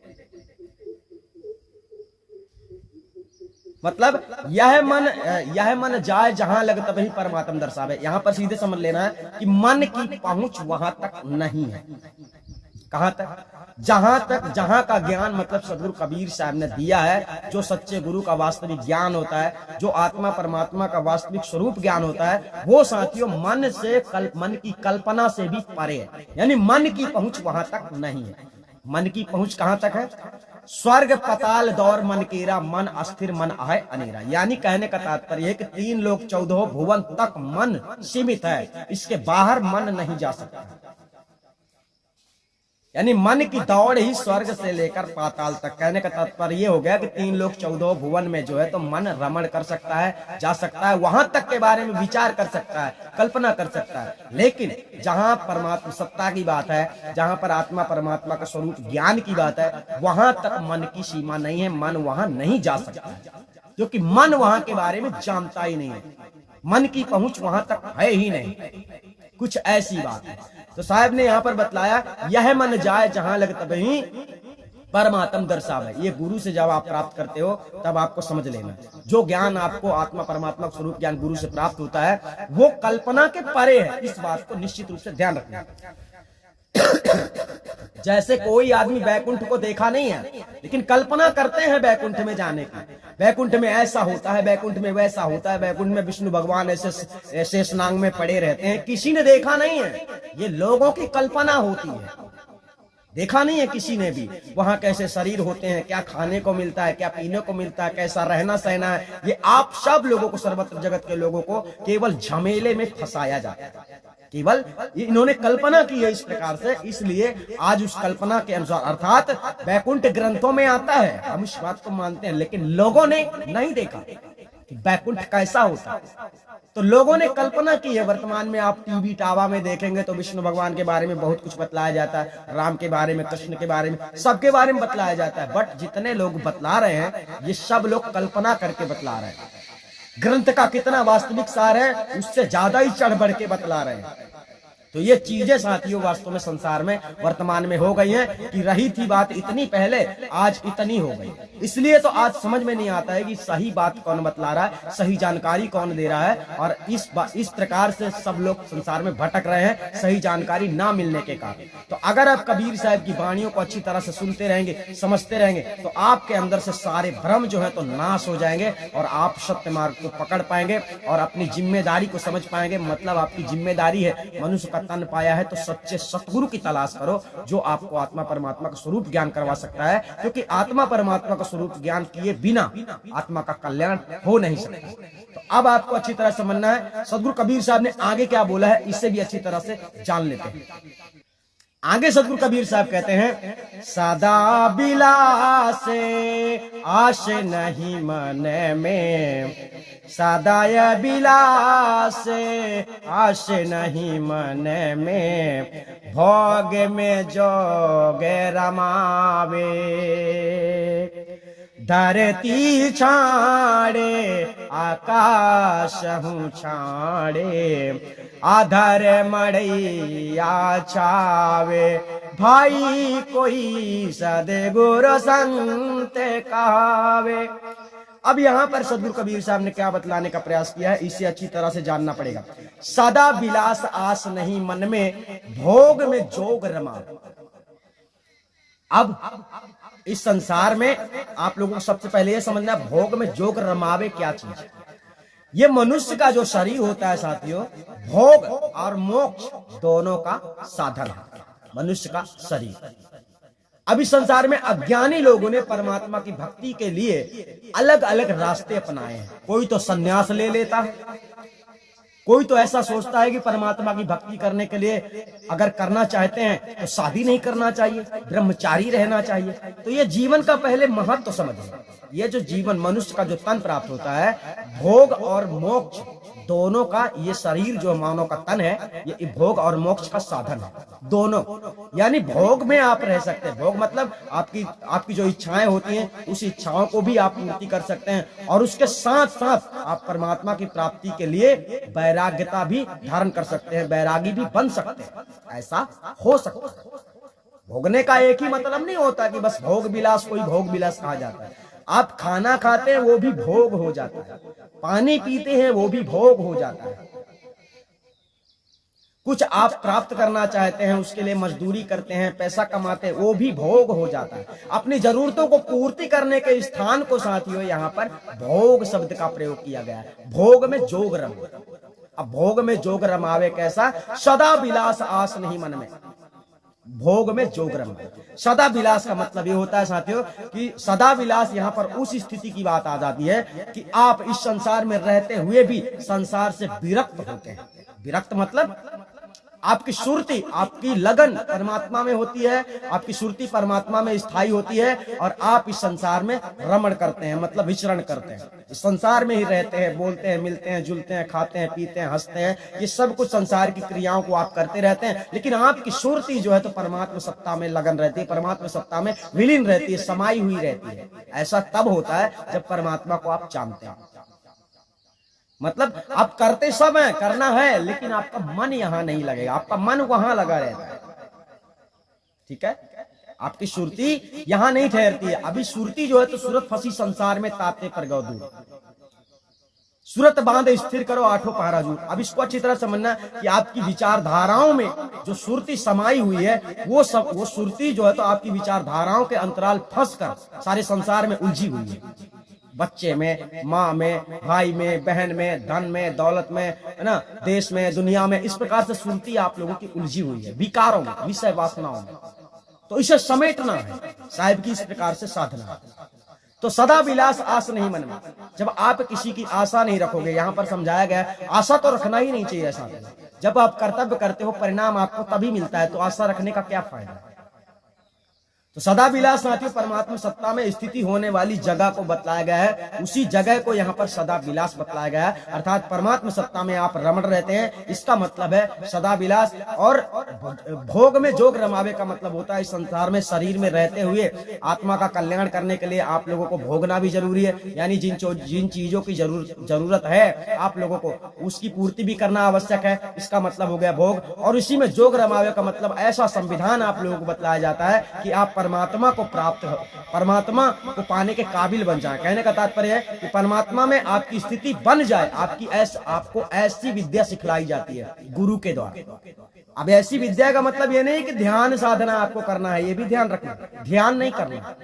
Speaker 1: मतलब यह मन जाए जहां लग तभी परमात्मा दर्शावे। यहां पर सीधे समझ लेना है कि मन की पहुंच वहां तक नहीं है। कहां तक? जहां का ज्ञान मतलब सदगुरु कबीर साहब ने दिया है, जो सच्चे गुरु का वास्तविक ज्ञान होता है, जो आत्मा परमात्मा का वास्तविक स्वरूप ज्ञान होता है, वो साथियों मन की कल्पना से भी परे है। यानी मन की पहुंच वहां तक नहीं है। मन की पहुंच कहां तक है? स्वर्ग पताल दौर मन केरा, मन अस्थिर मन आहे अनेरा। यानी कहने का तात्पर्य है कि 3 लोक 14 भुवन तक मन सीमित है, इसके बाहर मन नहीं जा सकता। यानी मन की दौड़ ही स्वर्ग से लेकर पाताल तक। कहने का तात्पर्य ये हो गया कि 3 लोक 14 भुवन में जो है तो मन रमण कर सकता है, जा सकता है, वहां तक के बारे में विचार कर सकता है, कल्पना कर सकता है। लेकिन जहां परमात्मा सत्ता की बात है, जहां पर आत्मा परमात्मा का स्वरूप ज्ञान की बात है, वहां तक मन की सीमा नहीं है, मन वहां नहीं जा सकता, क्योंकि मन वहां के बारे में जानता ही नहीं है। मन की पहुंच वहां तक है ही नहीं, कुछ ऐसी बात है। तो साहब ने यहाँ पर बतलाया, यह मन जाए जहां लग तभी परमात्म दर्शावे। ये गुरु से जब आप प्राप्त करते हो तब आपको समझ लेना, जो ज्ञान आपको आत्मा परमात्मा स्वरूप ज्ञान गुरु से प्राप्त होता है वो कल्पना के परे है। इस बात को निश्चित रूप से ध्यान रखना। जैसे कोई आदमी बैकुंठ को देखा नहीं है, लेकिन कल्पना करते हैं बैकुंठ में जाने की। बैकुंठ में ऐसा होता है, बैकुंठ में वैसा होता है, बैकुंठ में विष्णु भगवान ऐसे शेषनाग में पड़े रहते हैं। किसी ने देखा नहीं है, ये लोगों की कल्पना होती है। देखा नहीं है किसी ने भी वहां कैसे शरीर होते हैं, क्या खाने को मिलता है, क्या पीने को मिलता है, कैसा रहना सहना है। ये आप सब लोगों को, सर्वत्र जगत के लोगों को केवल झमेले में फंसाया जाता है। केवल इन्होंने कल्पना की है इस प्रकार से, इसलिए आज उस कल्पना के अनुसार, अर्थात वैकुंठ ग्रंथों में आता है, हम इस बात को मानते हैं, लेकिन लोगों ने नहीं देखा कि वैकुंठ कैसा होता है। तो लोगों ने कल्पना की है। वर्तमान में आप टीवी टावा में देखेंगे तो विष्णु भगवान के बारे में बहुत कुछ बतलाया जाता है, राम के बारे में, कृष्ण के बारे में, सबके बारे में बतलाया जाता है। बट जितने लोग बतला रहे हैं ये सब लोग कल्पना करके बतला रहे हैं। ग्रंथ का कितना वास्तविक सार है उससे ज्यादा ही चढ़ बढ़ के बतला रहे हैं। तो ये चीजें साथियों वास्तव में संसार में वर्तमान में हो गई हैं कि रही थी बात इतनी पहले, आज इतनी हो गई। इसलिए तो आज समझ में नहीं आता है कि सही बात कौन बतला रहा है, सही जानकारी कौन दे रहा है। और इस प्रकार से सब लोग संसार में भटक रहे हैं सही जानकारी ना मिलने के कारण। तो अगर आप कबीर साहब की वाणियों को अच्छी तरह से सुनते रहेंगे, समझते रहेंगे, तो आपके अंदर से सारे भ्रम जो है तो नाश हो जाएंगे और आप सत्य मार्ग को पकड़ पाएंगे और अपनी जिम्मेदारी को समझ पाएंगे। मतलब आपकी जिम्मेदारी है, मनुष्य का तन पाया है तो सच्चे सतगुरु की तलाश करो जो आपको आत्मा परमात्मा का स्वरूप ज्ञान करवा सकता है, क्योंकि आत्मा परमात्मा का स्वरूप ज्ञान किए बिना आत्मा का कल्याण हो नहीं सकता। तो अब आपको अच्छी तरह समझना है सदगुरु कबीर साहब ने आगे क्या बोला है, इसे भी अच्छी तरह से जान लेते हैं। आगे सदगुरु कबीर साहब कहते हैं, सदा बिलासे आश नहीं मन में, सदाय बिलासे आश नहीं मन में, भोग में जोग रमावे, धरती छाड़े आकाश हूँ छाड़े, आधर मड़ैया छावे, भाई कोई सदगुरु संत कहावे। अब यहाँ पर सदगुरु कबीर साहब ने क्या बतलाने का प्रयास किया है, इसे अच्छी तरह से जानना पड़ेगा। सदा विलास आस नहीं मन में, भोग में जोग रमा। अब इस संसार में आप लोगों को सबसे पहले यह समझना, भोग में जोग रमावे क्या चीज है। ये मनुष्य का जो शरीर होता है साथियों, भोग और मोक्ष दोनों का साधन है मनुष्य का शरीर। अब इस संसार में अज्ञानी लोगों ने परमात्मा की भक्ति के लिए अलग अलग रास्ते अपनाए हैं। कोई तो संन्यास ले लेता है, कोई तो ऐसा सोचता है कि परमात्मा की भक्ति करने के लिए अगर करना चाहते हैं तो शादी नहीं करना चाहिए, ब्रह्मचारी रहना चाहिए। तो ये जीवन का पहले महत्व तो समझिए। ये जो जीवन मनुष्य का जो तन प्राप्त होता है, भोग और मोक्ष दोनों का, ये शरीर जो मानव का तन है, ये भोग और मोक्ष का साधन है दोनों। यानी भोग में आप रह सकते हैं, भोग मतलब आपकी जो इच्छाएं होती हैं उस इच्छाओं को भी आप पूर्ति कर सकते हैं, और उसके साथ साथ आप परमात्मा की प्राप्ति के लिए वैराग्यता भी धारण कर सकते हैं, वैरागी भी बन सकते हैं। ऐसा हो सकता है। भोगने का एक ही मतलब नहीं होता कि बस भोग विलास, कोई भोग विलास कहा जाता है। आप खाना खाते हैं वो भी भोग हो जाता है, पानी पीते हैं वो भी भोग हो जाता है। कुछ आप प्राप्त करना चाहते हैं उसके लिए मजदूरी करते हैं, पैसा कमाते हैं, वो भी भोग हो जाता है। अपनी जरूरतों को पूर्ति करने के स्थान को साथियों यहाँ पर भोग शब्द का प्रयोग किया गया है। भोग में जोग रम। अब भोग में जोग रमावे कैसा, सदा विलास आस नहीं मन में, भोग में जोग रम। सदा विलास का मतलब ये होता है साथियों कि सदा विलास यहाँ पर उस स्थिति की बात आ जाती है कि आप इस संसार में रहते हुए भी संसार से विरक्त होते हैं। विरक्त मतलब आपकी सुरती, आपकी लगन परमात्मा में होती है, आपकी सुरती परमात्मा में स्थायी होती है, और आप इस संसार में रमण करते हैं, मतलब विचरण करते हैं। इस संसार में ही रहते हैं, बोलते हैं, मिलते हैं, जुलते हैं, खाते हैं, पीते हैं, हंसते हैं, ये सब कुछ संसार की क्रियाओं को आप करते रहते हैं। लेकिन आपकी सुरती जो है तो परमात्मा सत्ता में लगन रहती है, परमात्मा सत्ता में विलीन रहती है, समाई हुई रहती है। ऐसा तब होता है जब परमात्मा को आप जानते हैं। मतलब आप करते सब हैं, करना है, लेकिन आपका मन यहां नहीं लगेगा, आपका मन वहां लगा रहता है। ठीक है, आपकी सुरती यहां नहीं ठहरती है। अभी सुरती जो है तो सूरत फंसी संसार में ताते पर गौ दूर, सूरत बांध स्थिर करो आठों पहरा जूर। अब इसको अच्छी तरह समझना कि आपकी विचारधाराओं में जो सुरती समाई हुई है, वो सुरती जो है तो आपकी विचारधाराओं के अंतराल फंस कर सारे संसार में उलझी हुई है। बच्चे में, माँ में, भाई में, बहन में, धन में, दौलत में, है ना, देश में, दुनिया में, इस प्रकार से सुरती आप लोगों की उलझी हुई है विकारों में, विषय वासनाओं में। तो इसे समेटना है साहिब की, इस प्रकार से साधना है। तो सदा विलास आस नहीं मन में। जब आप किसी की आशा नहीं रखोगे, यहाँ पर समझाया गया आशा तो रखना ही नहीं चाहिए। ऐसा जब आप कर्तव्य करते हो परिणाम आपको तभी मिलता है, तो आशा रखने का क्या फायदा। तो सदा विलास साथियों परमात्मा सत्ता में स्थिति होने वाली जगह को बतलाया गया है, उसी जगह को यहाँ पर सदा विलास बतलाया गया है, अर्थात परमात्मा सत्ता में आप रमण रहते हैं, इसका मतलब है सदा विलास। और भोग में जोग रमावे का मतलब होता है इस संसार में शरीर में रहते हुए आत्मा का कल्याण करने के लिए आप लोगों को भोगना भी जरूरी है, यानी जिन चीजों की जरूरत है आप लोगों को उसकी पूर्ति भी करना आवश्यक है, इसका मतलब हो गया भोग। और इसी में जोग रमावे का मतलब ऐसा संविधान आप लोगों को बतलाया जाता है कि आप परमात्मा को प्राप्त हो, परमात्मा को पाने के काबिल बन जाए। कहने का तात्पर्य है कि परमात्मा में आपकी स्थिति बन जाए, आपको ऐसी विद्या सिखलाई जाती है गुरु के द्वारा। अब ऐसी विद्या का मतलब ये नहीं कि ध्यान साधना आपको करना है, ये भी ध्यान रखना, ध्यान नहीं करना,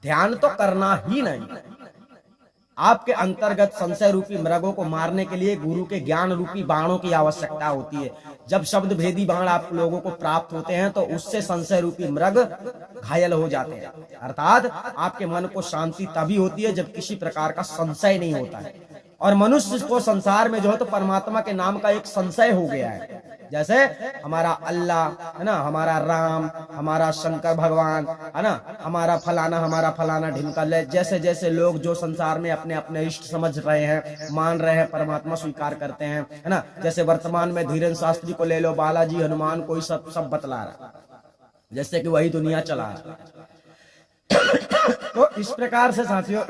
Speaker 1: ध्यान तो करना ही नहीं। आपके अंतर्गत संशय रूपी मृगों को मारने के लिए गुरु के ज्ञान रूपी बाणों की आवश्यकता होती है। जब शब्द भेदी बाण आप लोगों को प्राप्त होते हैं तो उससे संशय रूपी मृग घायल हो जाते हैं, अर्थात आपके मन को शांति तभी होती है जब किसी प्रकार का संशय नहीं होता है। और मनुष्य को संसार में जो है तो परमात्मा के नाम का एक संशय हो गया है, जैसे हमारा अल्लाह है ना, हमारा राम, हमारा शंकर भगवान है ना, हमारा फलाना ढिमकल, जैसे जैसे लोग जो संसार में अपने अपने इष्ट समझ रहे हैं, मान रहे हैं, परमात्मा स्वीकार करते हैं, है ना। जैसे वर्तमान में धीरेन्द्र शास्त्री को ले लो, बालाजी, हनुमान, कोई सब बतला रहा, जैसे कि वही दुनिया चला रहा। तो इस प्रकार से साथियों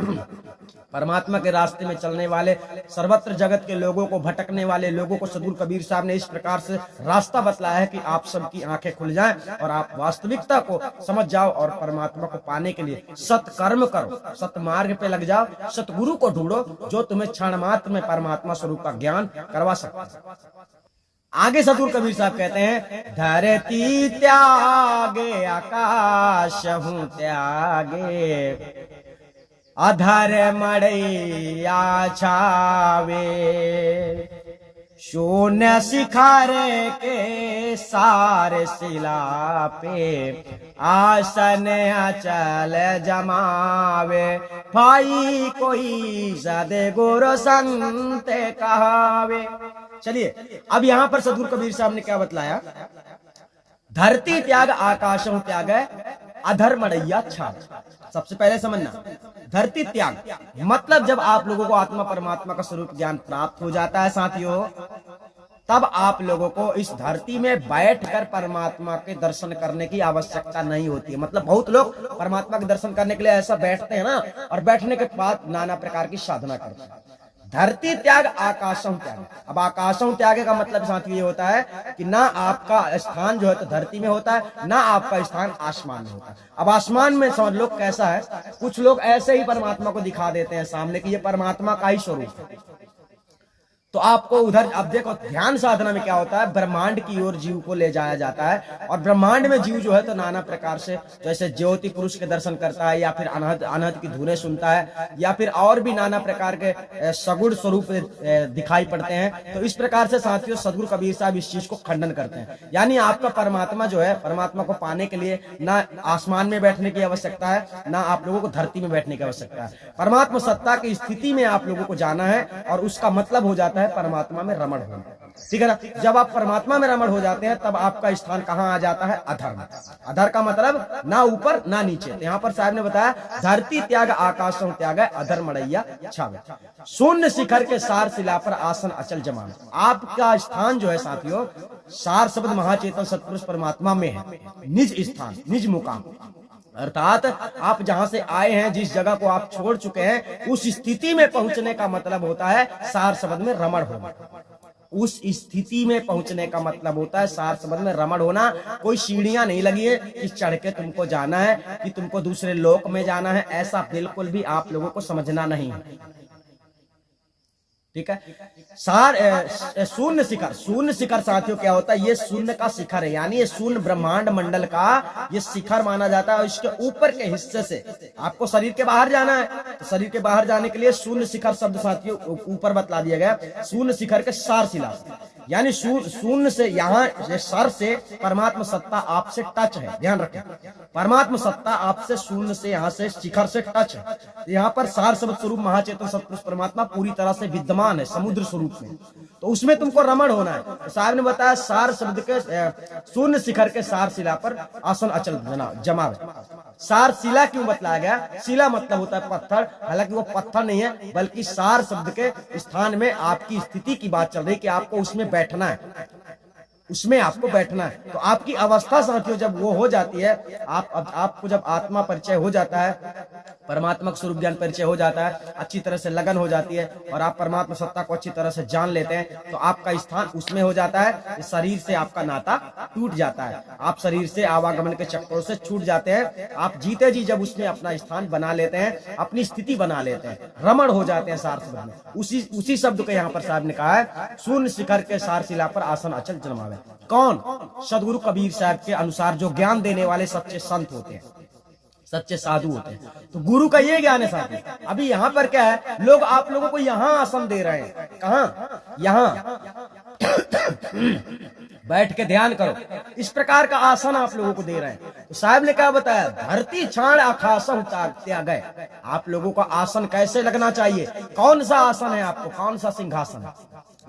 Speaker 1: परमात्मा के रास्ते में चलने वाले, सर्वत्र जगत के लोगों को, भटकने वाले लोगों को सद्गुरु कबीर साहब ने इस प्रकार से रास्ता बतलाया है कि आप सबकी आंखें खुल जाएं और आप वास्तविकता को समझ जाओ और परमात्मा को पाने के लिए सत्कर्म करो, सत्मार्ग पे लग जाओ, सतगुरु को ढूंढो जो तुम्हें क्षण मात्र में परमात्मा स्वरूप का ज्ञान करवा सकता है। आगे सद्गुरु कबीर साहब कहते हैं, धरती त्यागे आकाश हूँ त्यागे, अधर मड़ैया छावे, शून्य शिखर के सार शिला पे, आसन अचल जमावे, भाई कोई सद्गुरु संत कहावे। चलिए अब यहाँ पर सद्गुरु कबीर साहब ने क्या बतलाया, धरती त्याग आकाशों त्याग अधर मड़ैया छाव। सबसे पहले समझना, धरती त्याग मतलब जब आप लोगों को आत्मा परमात्मा का स्वरूप ज्ञान प्राप्त हो जाता है साथियों, तब आप लोगों को इस धरती में बैठकर परमात्मा के दर्शन करने की आवश्यकता नहीं होती है। मतलब बहुत लोग परमात्मा के दर्शन करने के लिए ऐसा बैठते हैं ना, और बैठने के बाद नाना प्रकार की साधना करते हैं। धरती त्याग आकाशों त्याग, अब आकाशों त्याग का मतलब साथियों ये होता है कि ना आपका स्थान जो है तो धरती में होता है, ना आपका स्थान आसमान में होता है। अब आसमान में समझ लो कैसा है, कुछ लोग ऐसे ही परमात्मा को दिखा देते हैं सामने कि ये परमात्मा का ही स्वरूप है, तो आपको उधर, अब देखो ध्यान साधना में क्या होता है, ब्रह्मांड की ओर जीव को ले जाया जाता है, और ब्रह्मांड में जीव जो है तो नाना प्रकार से, जैसे ज्योति पुरुष के दर्शन करता है, या फिर अनहद की धुनें सुनता है, या फिर और भी नाना प्रकार के सगुण स्वरूप दिखाई पड़ते हैं। तो इस प्रकार से साथियों सद्गुरु कबीर साहब इस चीज को खंडन करते हैं, यानी आपका परमात्मा जो है, परमात्मा को पाने के लिए ना आसमान में बैठने की आवश्यकता है, ना आप लोगों को धरती में बैठने की आवश्यकता है। परमात्मा सत्ता की स्थिति में आप लोगों को जाना है, और उसका मतलब हो जाता है परमात्मा में रमण होना, ठीक है ना। जब आप परमात्मा में रमण हो जाते हैं तब आपका स्थान कहाँ आ जाता है, अधर में। अधर का मतलब ना ऊपर ना नीचे। तो यहाँ पर साहब ने बताया, धरती त्याग आकाशों त्याग अधर मड़ैया छावे, शून्य शिखर के सार शिला पर आसन अचल जमावे। आपका स्थान जो है साथियों, सार शब्द महाचेतन सत्पुरुष परमात्मा में है, निज स्थान, निज मुकाम, अर्थात आप जहां से आए हैं, जिस जगह को आप छोड़ चुके हैं, उस स्थिति में पहुंचने का मतलब होता है सार शब्द में रमण होना। उस स्थिति में पहुंचने का मतलब होता है सार शब्द में रमण होना। कोई सीढ़ियां नहीं लगी है कि चढ़ के तुमको जाना है, कि तुमको दूसरे लोक में जाना है, ऐसा बिल्कुल भी आप लोगों को समझना नहीं है, ठीक है। शून्य शिखर, शून्य शिखर साथियों क्या होता है, ये शून्य का शिखर है, यानी ये शून्य ब्रह्मांड मंडल का ये शिखर माना जाता है। इसके ऊपर के हिस्से से आपको शरीर के बाहर जाना है, तो शरीर के बाहर जाने के लिए शून्य शिखर शब्द साथियों ऊपर बतला दिया गया, शून्य शिखर के सार शिला, यानी शून्य से यहाँ सर से परमात्मा सत्ता आपसे टच है, ध्यान रखें। परमात्मा सत्ता आपसे शून्य से यहाँ से शिखर से टच है। यहाँ पर सार शब्द स्वरूप महाचेतन सत्पुरुष परमात्मा पूरी तरह से विद्यमान है समुद्र स्वरूप में, तो उसमें तुमको रमण होना है। तो साहब ने बताया सार शब्द के शून्य शिखर के सार शिला पर आसन अचल जमावे। सार शिला क्यों बतलाया गया? शिला मतलब होता है पत्थर, हालांकि वो पत्थर नहीं है, बल्कि सार शब्द के स्थान में आपकी स्थिति की बात चल रही कि आपको उसमें बैठना है, उसमें आपको बैठना है। तो आपकी अवस्था साथियों जब वो हो जाती है, आपको जब आत्मा परिचय हो जाता है, परमात्मा स्वरूप ज्ञान परिचय हो जाता है, अच्छी तरह से लगन हो जाती है और आप परमात्मा सत्ता को अच्छी तरह से जान लेते हैं, तो आपका स्थान उसमें हो जाता है। शरीर से आपका नाता टूट जाता है, आप शरीर से आवागमन के चक्करों से छूट जाते हैं। आप जीते जी जब उसमें अपना स्थान बना लेते हैं, अपनी स्थिति बना लेते हैं, रमण हो जाते हैं सार शब्द में। उसी शब्द को यहाँ पर साहब ने कहा है, शून्य शिखर के सार शिला पर आसन अचल जमावे। कौन? सदगुरु कबीर साहब के अनुसार जो ज्ञान देने वाले सच्चे संत होते हैं, सच्चे साधु होते हैं। तो गुरु का ये ज्ञान है साथी। अभी यहाँ पर क्या है, लोग आप लोगों को यहाँ आसन दे रहे हैं, कहाँ? यहाँ बैठ के ध्यान करो, इस प्रकार का आसन आप लोगों को दे रहे हैं। तो साहब ने क्या बताया? धरती छाण आकाशम त्याग गए। आप लोगों का आसन कैसे लगना चाहिए? कौन सा आसन है आपको, कौन सा सिंहासन है?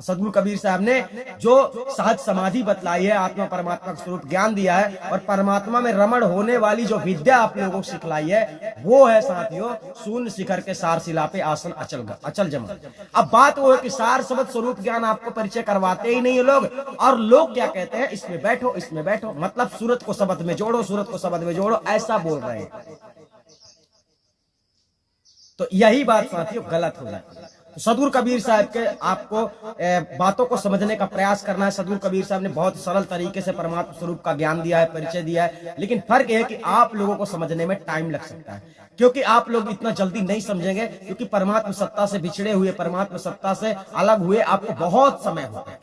Speaker 1: सदगुरु कबीर साहब ने जो सहज समाधि बतलाई है, आत्मा परमात्मा का स्वरूप ज्ञान दिया है और परमात्मा में रमण होने वाली जो विद्या आप लोगों को सिखलाई है, वो है साथियों शून्य शिखर के सार शिला पे आसन अचल जमा। अब बात वो है कि सार शब्द स्वरूप ज्ञान आपको परिचय करवाते ही नहीं है लोग, और लोग क्या कहते हैं, इसमें बैठो, इसमें बैठो, मतलब सूरत को शब्द में जोड़ो, सूरत को शब्द में जोड़ो, ऐसा बोल रहे हैं। तो यही बात साथियों गलत हो जाती है। तो सदगुरु कबीर साहब के आपको बातों को समझने का प्रयास करना है। सदगुरु कबीर साहब ने बहुत सरल तरीके से परमात्मा स्वरूप का ज्ञान दिया है, परिचय दिया है, लेकिन फर्क यह है कि आप लोगों को समझने में टाइम लग सकता है, क्योंकि आप लोग इतना जल्दी नहीं समझेंगे, क्योंकि परमात्मा सत्ता से बिछड़े हुए, परमात्मा सत्ता से अलग हुए आपको बहुत समय होता है।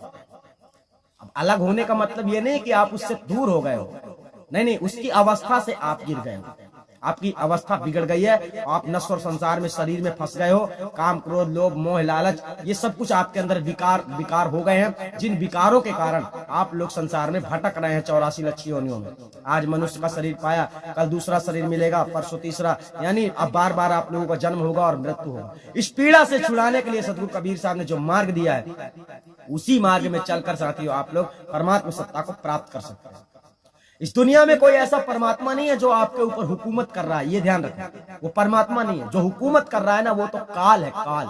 Speaker 1: अब अलग होने का मतलब ये नहीं कि आप उससे दूर हो गए हो, नहीं, उसकी अवस्था से आप गिर गए हो, आपकी अवस्था बिगड़ गई है, आप नश्वर संसार में, शरीर में फंस गए हो। काम, क्रोध, लोभ, मोह, लालच, ये सब कुछ आपके अंदर विकार हो गए हैं, जिन विकारों के कारण आप लोग संसार में भटक रहे हैं 84 लक्ष योनियों में। आज मनुष्य का शरीर पाया, कल दूसरा शरीर मिलेगा, परसों तीसरा, यानी अब बार बार आप लोगों का जन्म होगा और मृत्यु होगा। इस पीड़ा से छुड़ाने के लिए सदगुरु कबीर साहब ने जो मार्ग दिया है, उसी मार्ग में चलकर साथियों आप लोग परमात्मा सत्ता को प्राप्त कर सकते हैं। इस दुनिया में कोई ऐसा परमात्मा नहीं है जो आपके ऊपर हुकूमत कर रहा है, ये ध्यान रखें। वो परमात्मा नहीं है, जो हुकूमत कर रहा है ना, वो तो काल है, काल।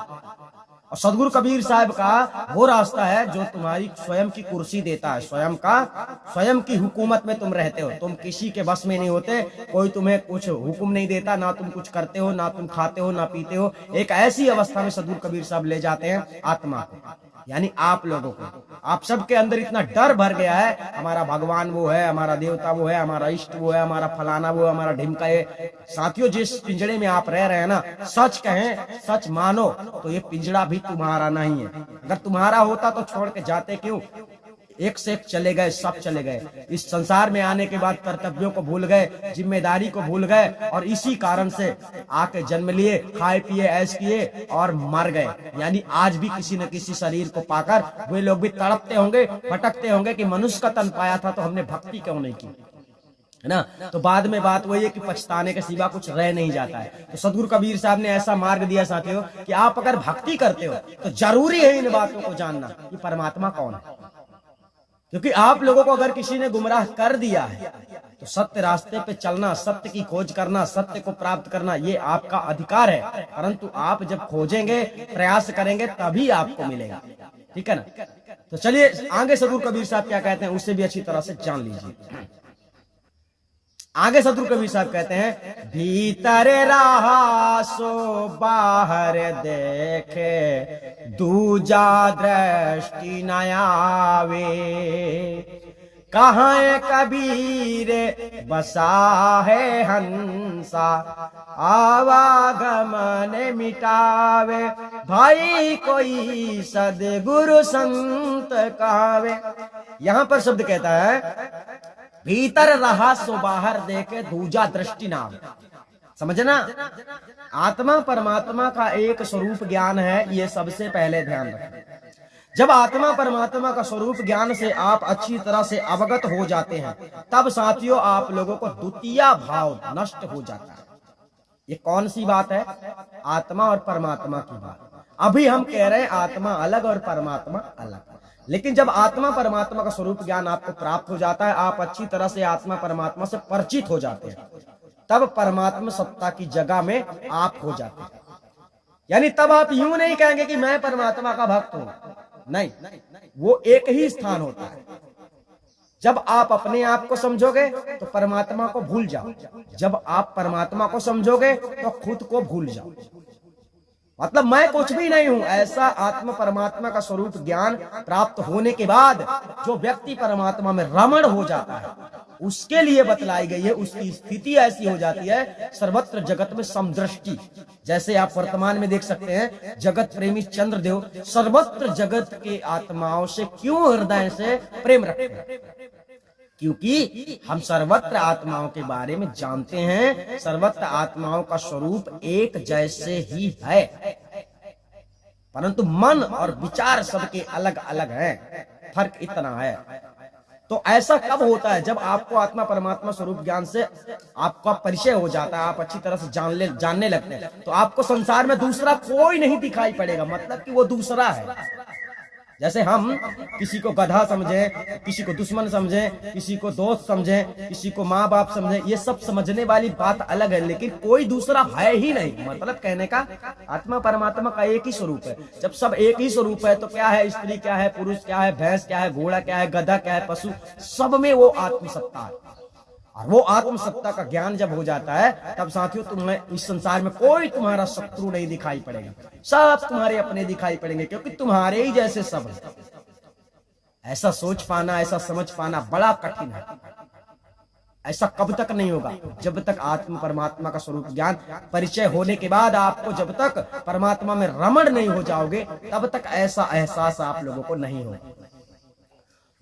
Speaker 1: और सदगुरु कबीर साहब का वो रास्ता है जो तुम्हारी स्वयं की कुर्सी देता है, स्वयं की हुकूमत में तुम रहते हो, तुम किसी के बस में नहीं होते, कोई तुम्हें कुछ हुक्म नहीं देता, ना तुम कुछ करते हो, ना तुम खाते हो, ना पीते हो। एक ऐसी अवस्था में सदगुरु कबीर साहब ले जाते हैं आत्मा को, यानी आप लोगों को। आप सबके अंदर इतना डर भर गया है, हमारा भगवान वो है, हमारा देवता वो है, हमारा इष्ट वो है, हमारा फलाना वो है, हमारा ढिमका है। साथियों, जिस पिंजड़े में आप रह रहे हैं ना, सच कहें, सच मानो तो ये पिंजड़ा भी तुम्हारा नहीं है। अगर तुम्हारा होता तो छोड़ के जाते क्यों? एक से एक चले गए, सब चले गए। इस संसार में आने के बाद कर्तव्यों को भूल गए, जिम्मेदारी को भूल गए, और इसी कारण से आके जन्म लिए, खाए पिए, ऐश किए और मर गए। यानी आज भी किसी न किसी शरीर को पाकर वे लोग भी तड़पते होंगे, भटकते होंगे कि मनुष्य का तन पाया था तो हमने भक्ति क्यों नहीं की, है ना। तो बाद में बात वही है कि पछताने के सिवा कुछ रह नहीं जाता है। तो सदगुरु कबीर साहब ने ऐसा मार्ग दिया साथियों कि आप अगर भक्ति करते हो तो जरूरी है इन बातों को जानना कि परमात्मा कौन है। क्योंकि आप लोगों को अगर किसी ने गुमराह कर दिया है तो सत्य रास्ते पे चलना, सत्य की खोज करना, सत्य को प्राप्त करना, ये आपका अधिकार है। परंतु आप जब खोजेंगे, प्रयास करेंगे, तभी आपको मिलेगा, ठीक है ना। तो चलिए आगे सदगुरु कबीर साहब क्या कहते हैं उससे भी अच्छी तरह से जान लीजिए। आगे सदगुरु कबीर साहब कहते हैं, भीतर रहा सो बाहर देखे, दूजा दृष्टि न आवे, कहाँ कबीर बसा है हंसा, आवागमन मिटावे, भाई कोई सदगुरु संत कावे। यहां पर शब्द कहता है, भीतर रहा सो बाहर देखे, दूजा दृष्टि ना आवे। समझना, आत्मा परमात्मा का एक स्वरूप ज्ञान है, ये सबसे पहले ध्यान रखें। जब आत्मा परमात्मा का स्वरूप ज्ञान से आप अच्छी तरह से अवगत हो जाते हैं, तब साथियों आप लोगों को द्वितीय भाव नष्ट हो जाता है। ये कौन सी बात है? आत्मा और परमात्मा की बात। अभी हम कह रहे हैं आत्मा अलग और परमात्मा अलग, लेकिन जब आत्मा परमात्मा का स्वरूप ज्ञान आपको प्राप्त हो जाता है, आप अच्छी तरह से आत्मा परमात्मा से परिचित हो जाते हैं, तब परमात्मा सत्ता की जगह में आप हो जाते हैं। यानी तब आप यूं नहीं कहेंगे कि मैं परमात्मा का भक्त हूं, नहीं, वो एक ही स्थान होता है। जब आप अपने आप को समझोगे तो परमात्मा को भूल जाओ, जब आप परमात्मा को समझोगे तो खुद को भूल जाओ। मतलब मैं कुछ भी नहीं हूं, ऐसा आत्मा परमात्मा का स्वरूप ज्ञान प्राप्त होने के बाद जो व्यक्ति परमात्मा में रमण हो जाता है, उसके लिए बतलाई गई है, उसकी स्थिति ऐसी हो जाती है सर्वत्र जगत में समदृष्टि। जैसे आप वर्तमान में देख सकते हैं, जगत प्रेमी चंद्रदेव सर्वत्र जगत के आत्माओं से क्यों हृदय से प्रेम रखते हैं? क्योंकि हम सर्वत्र आत्माओं के बारे में जानते हैं, सर्वत्र आत्माओं का स्वरूप एक जैसे ही है, परंतु मन और विचार सबके अलग अलग हैं। फर्क इतना है। तो ऐसा कब होता है? जब आपको आत्मा परमात्मा स्वरूप ज्ञान से आपका परिचय हो जाता है, आप अच्छी तरह से जानने लगते हैं, तो आपको संसार में दूसरा कोई नहीं दिखाई पड़ेगा। मतलब कि वो दूसरा है। जैसे हम किसी को गधा समझें, किसी को दुश्मन समझें, किसी को दोस्त समझें, किसी को माँ बाप समझें, ये सब समझने वाली बात अलग है, लेकिन कोई दूसरा है ही नहीं। मतलब कहने का आत्मा परमात्मा का एक ही स्वरूप है। जब सब एक ही स्वरूप है तो क्या है? स्त्री क्या है, पुरुष क्या है, भैंस क्या है, घोड़ा क्या है, गधा क्या है, पशु, सब में वो आत्मसत्ता है। और वो आत्मसत्ता का ज्ञान जब हो जाता है, तब साथियों तुम्हें इस संसार में कोई तुम्हारा शत्रु नहीं दिखाई पड़ेगा, सब तुम्हारे अपने दिखाई पड़ेंगे, क्योंकि तुम्हारे ही जैसे सब है। ऐसा सोच पाना, ऐसा समझ पाना बड़ा कठिन है। ऐसा कब तक नहीं होगा? जब तक आत्मा परमात्मा का स्वरूप ज्ञान परिचय होने के बाद, आपको जब तक परमात्मा में रमण नहीं हो जाओगे, तब तक ऐसा एहसास आप लोगों को नहीं होगा।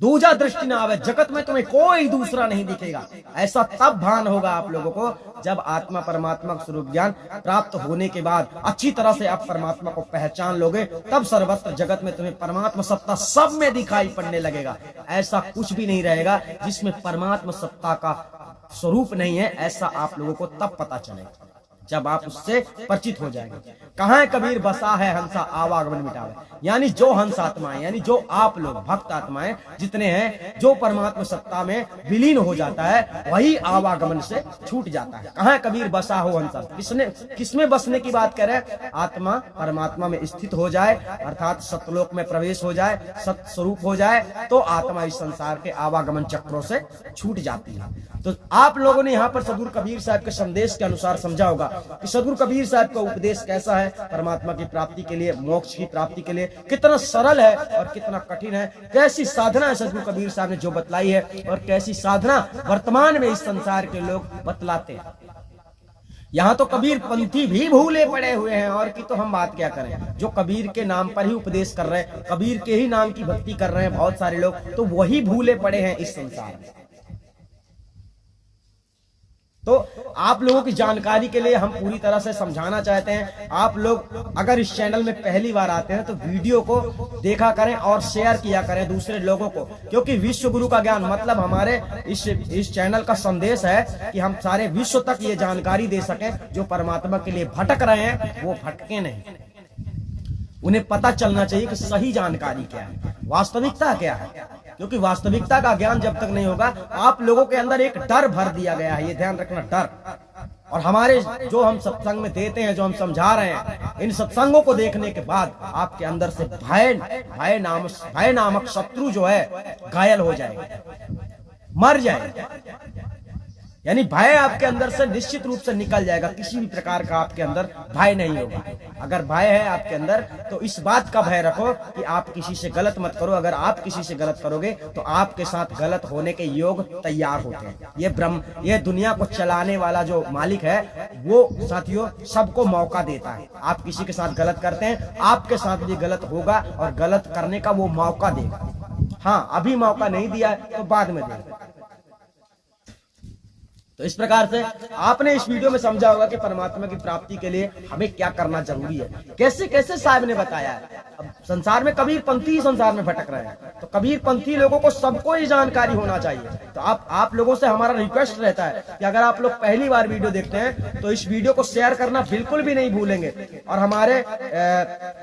Speaker 1: दूजा दृष्टि ना आवे, जगत में तुम्हें कोई दूसरा नहीं दिखेगा, ऐसा तब भान होगा आप लोगों को जब आत्मा परमात्मा का स्वरूप ज्ञान प्राप्त होने के बाद अच्छी तरह से आप परमात्मा को पहचान लोगे, तब सर्वत्र जगत में तुम्हें परमात्मा सत्ता सब में दिखाई पड़ने लगेगा। ऐसा कुछ भी नहीं रहेगा जिसमें परमात्मा सत्ता का स्वरूप नहीं है, ऐसा आप लोगों को तब पता चलेगा जब आप उससे परिचित हो जाएंगे। कहाँ कबीर बसा है हंसा आवागमन मिटावे, यानी जो हंस आत्माएं, यानी जो आप लोग भक्त आत्माएं जितने हैं, जो परमात्मा सत्ता में विलीन हो जाता है, वही आवागमन से छूट जाता है। कहाँ कबीर बसा हो हंसा, किसमें बसने की बात कर रहे हैं? आत्मा परमात्मा में स्थित हो जाए, अर्थात सतलोक में प्रवेश हो जाए, सत स्वरूप हो जाए, तो आत्मा इस संसार के आवागमन चक्रों से छूट जाती है। तो आप लोगों ने यहाँ पर सदगुरु कबीर साहब के संदेश के अनुसार समझा होगा कि सदगुरु कबीर साहब का उपदेश कैसा है, परमात्मा की प्राप्ति के लिए, मोक्ष की प्राप्ति के लिए कितना सरल है और कितना कठिन है, कैसी साधना है सदगुरु कबीर साहब ने जो बतलाई है, और कैसी साधना वर्तमान में इस संसार के लोग बतलाते हैं। यहाँ तो कबीर पंथी भी भूले पड़े हुए हैं, और की तो हम बात क्या करें। जो कबीर के नाम पर ही उपदेश कर रहे हैं, कबीर के ही नाम की भक्ति कर रहे हैं बहुत सारे लोग, तो वही भूले पड़े हैं इस संसार में। तो आप लोगों की जानकारी के लिए हम पूरी तरह से समझाना चाहते हैं। आप लोग अगर इस चैनल में पहली बार आते हैं तो वीडियो को देखा करें और शेयर किया करें दूसरे लोगों को, क्योंकि विश्व गुरु का ज्ञान, मतलब हमारे इस चैनल का संदेश है कि हम सारे विश्व तक ये जानकारी दे सकें। जो परमात्मा के लिए भटक रहे हैं वो भटके नहीं, उन्हें पता चलना चाहिए कि सही जानकारी क्या है, वास्तविकता क्या है। क्योंकि वास्तविकता का ज्ञान जब तक नहीं होगा, आप लोगों के अंदर एक डर भर दिया गया है, ये ध्यान रखना, डर। और हमारे जो हम सत्संग में देते हैं, जो हम समझा रहे हैं, इन सत्संगों को देखने के बाद आपके अंदर से भय नामक शत्रु जो है घायल हो जाएगा, मर जाएगा। यानी भय आपके अंदर से निश्चित रूप से निकल जाएगा, किसी भी प्रकार का आपके अंदर भय नहीं होगा। अगर भय है आपके अंदर तो इस बात का भय रखो कि आप किसी से गलत मत करो। अगर आप किसी से गलत करोगे तो आपके साथ गलत होने के योग तैयार होते हैं। ये दुनिया को चलाने वाला जो मालिक है वो साथियों सबको मौका देता है। आप किसी के साथ गलत करते हैं, आपके साथ भी गलत होगा और गलत करने का वो मौका देगा। हाँ, अभी मौका नहीं दिया है तो बाद में देगा। तो इस प्रकार से आपने इस वीडियो में समझा होगा कि परमात्मा की प्राप्ति के लिए हमें क्या करना जरूरी है। कैसे कैसे साहब ने बताया है। अब संसार में कबीर पंथी ही संसार में भटक रहे हैं, तो कबीर पंथी लोगों को सबको ये जानकारी होना चाहिए। तो आप लोगों से हमारा रिक्वेस्ट रहता है कि अगर आप लोग पहली बार वीडियो देखते हैं तो इस वीडियो को शेयर करना बिल्कुल भी नहीं भूलेंगे, और हमारे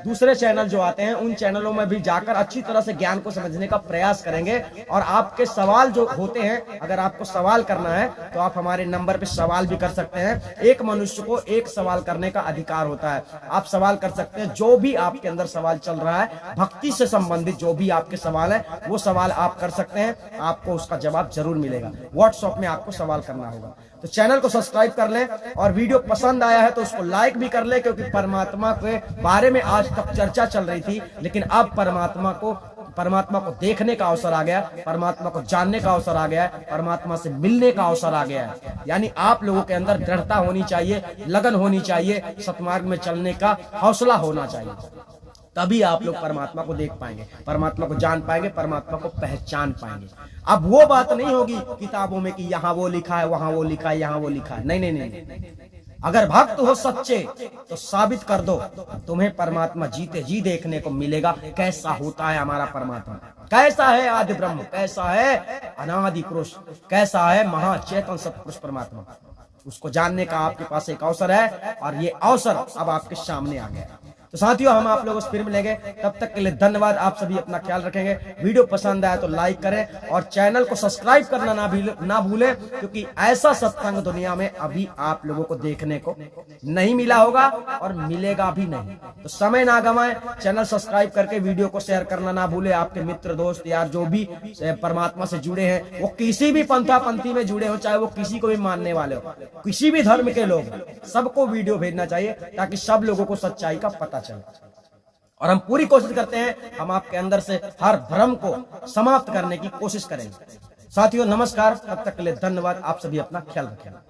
Speaker 1: दूसरे चैनल जो आते हैं उन चैनलों में भी जाकर अच्छी तरह से ज्ञान को समझने का प्रयास करेंगे। और आपके सवाल जो होते हैं, अगर आपको सवाल करना है तो आप हमारे नंबर पे सवाल भी कर सकते हैं। एक मनुष्य को एक सवाल करने का अधिकार होता है। आप सवाल कर सकते हैं, जो भी आपके अंदर सवाल चल रहा है भक्ति से संबंधित जो भी आपके सवाल है वो सवाल आप कर सकते हैं, आपको उसका जवाब जरूर मिलेगा। व्हाट्सएप में आपको सवाल करना होगा। तो चैनल को सब्सक्राइब कर लें, और वीडियो पसंद आया है तो उसको लाइक भी कर लें, क्योंकि परमात्मा के बारे में आज तक चर्चा चल रही थी, लेकिन अब परमात्मा को देखने का अवसर आ गया, परमात्मा को जानने का अवसर आ गया, परमात्मा से मिलने का अवसर आ गया है। यानी आप लोगों के अंदर दृढ़ता होनी चाहिए, लगन होनी चाहिए, सतमार्ग में चलने का हौसला होना चाहिए, तभी आप लोग परमात्मा को देख पाएंगे, परमात्मा को जान पाएंगे, परमात्मा को पहचान पाएंगे। अब वो बात नहीं होगी किताबों में कि यहाँ वो लिखा है, वहां वो लिखा है, यहाँ वो लिखा है। नहीं नहीं नहीं, अगर भक्त हो सच्चे तो साबित कर दो, तुम्हें परमात्मा जीते जी देखने को मिलेगा। कैसा होता है हमारा परमात्मा, कैसा है आदि ब्रह्म, कैसा है अनादि पुरुष, कैसा है महाचेतन सत्पुरुष परमात्मा, उसको जानने का आपके पास एक अवसर है, और ये अवसर अब आपके सामने आ गया। तो साथियों, हम आप लोगों से फिर मिलेंगे, तब तक के लिए धन्यवाद। आप सभी अपना ख्याल रखेंगे। वीडियो पसंद आया तो लाइक करें, और चैनल को सब्सक्राइब करना ना भूलें, क्योंकि ऐसा सत्संग दुनिया में अभी आप लोगों को देखने को नहीं मिला होगा और मिलेगा भी नहीं। तो समय ना गंवाएं, चैनल सब्सक्राइब करके वीडियो को शेयर करना ना भूले। आपके मित्र दोस्त यार जो भी परमात्मा से जुड़े हैं, वो किसी भी पंथा पंथी में जुड़े हो, चाहे वो किसी को भी मानने वाले हो, किसी भी धर्म के लोग, सबको वीडियो भेजना चाहिए, ताकि सब लोगों को सच्चाई का पता चले। और हम पूरी कोशिश करते हैं, हम आपके अंदर से हर भ्रम को समाप्त करने की कोशिश करेंगे। साथियों नमस्कार, तब तक के लिए धन्यवाद। आप सभी अपना ख्याल रखें।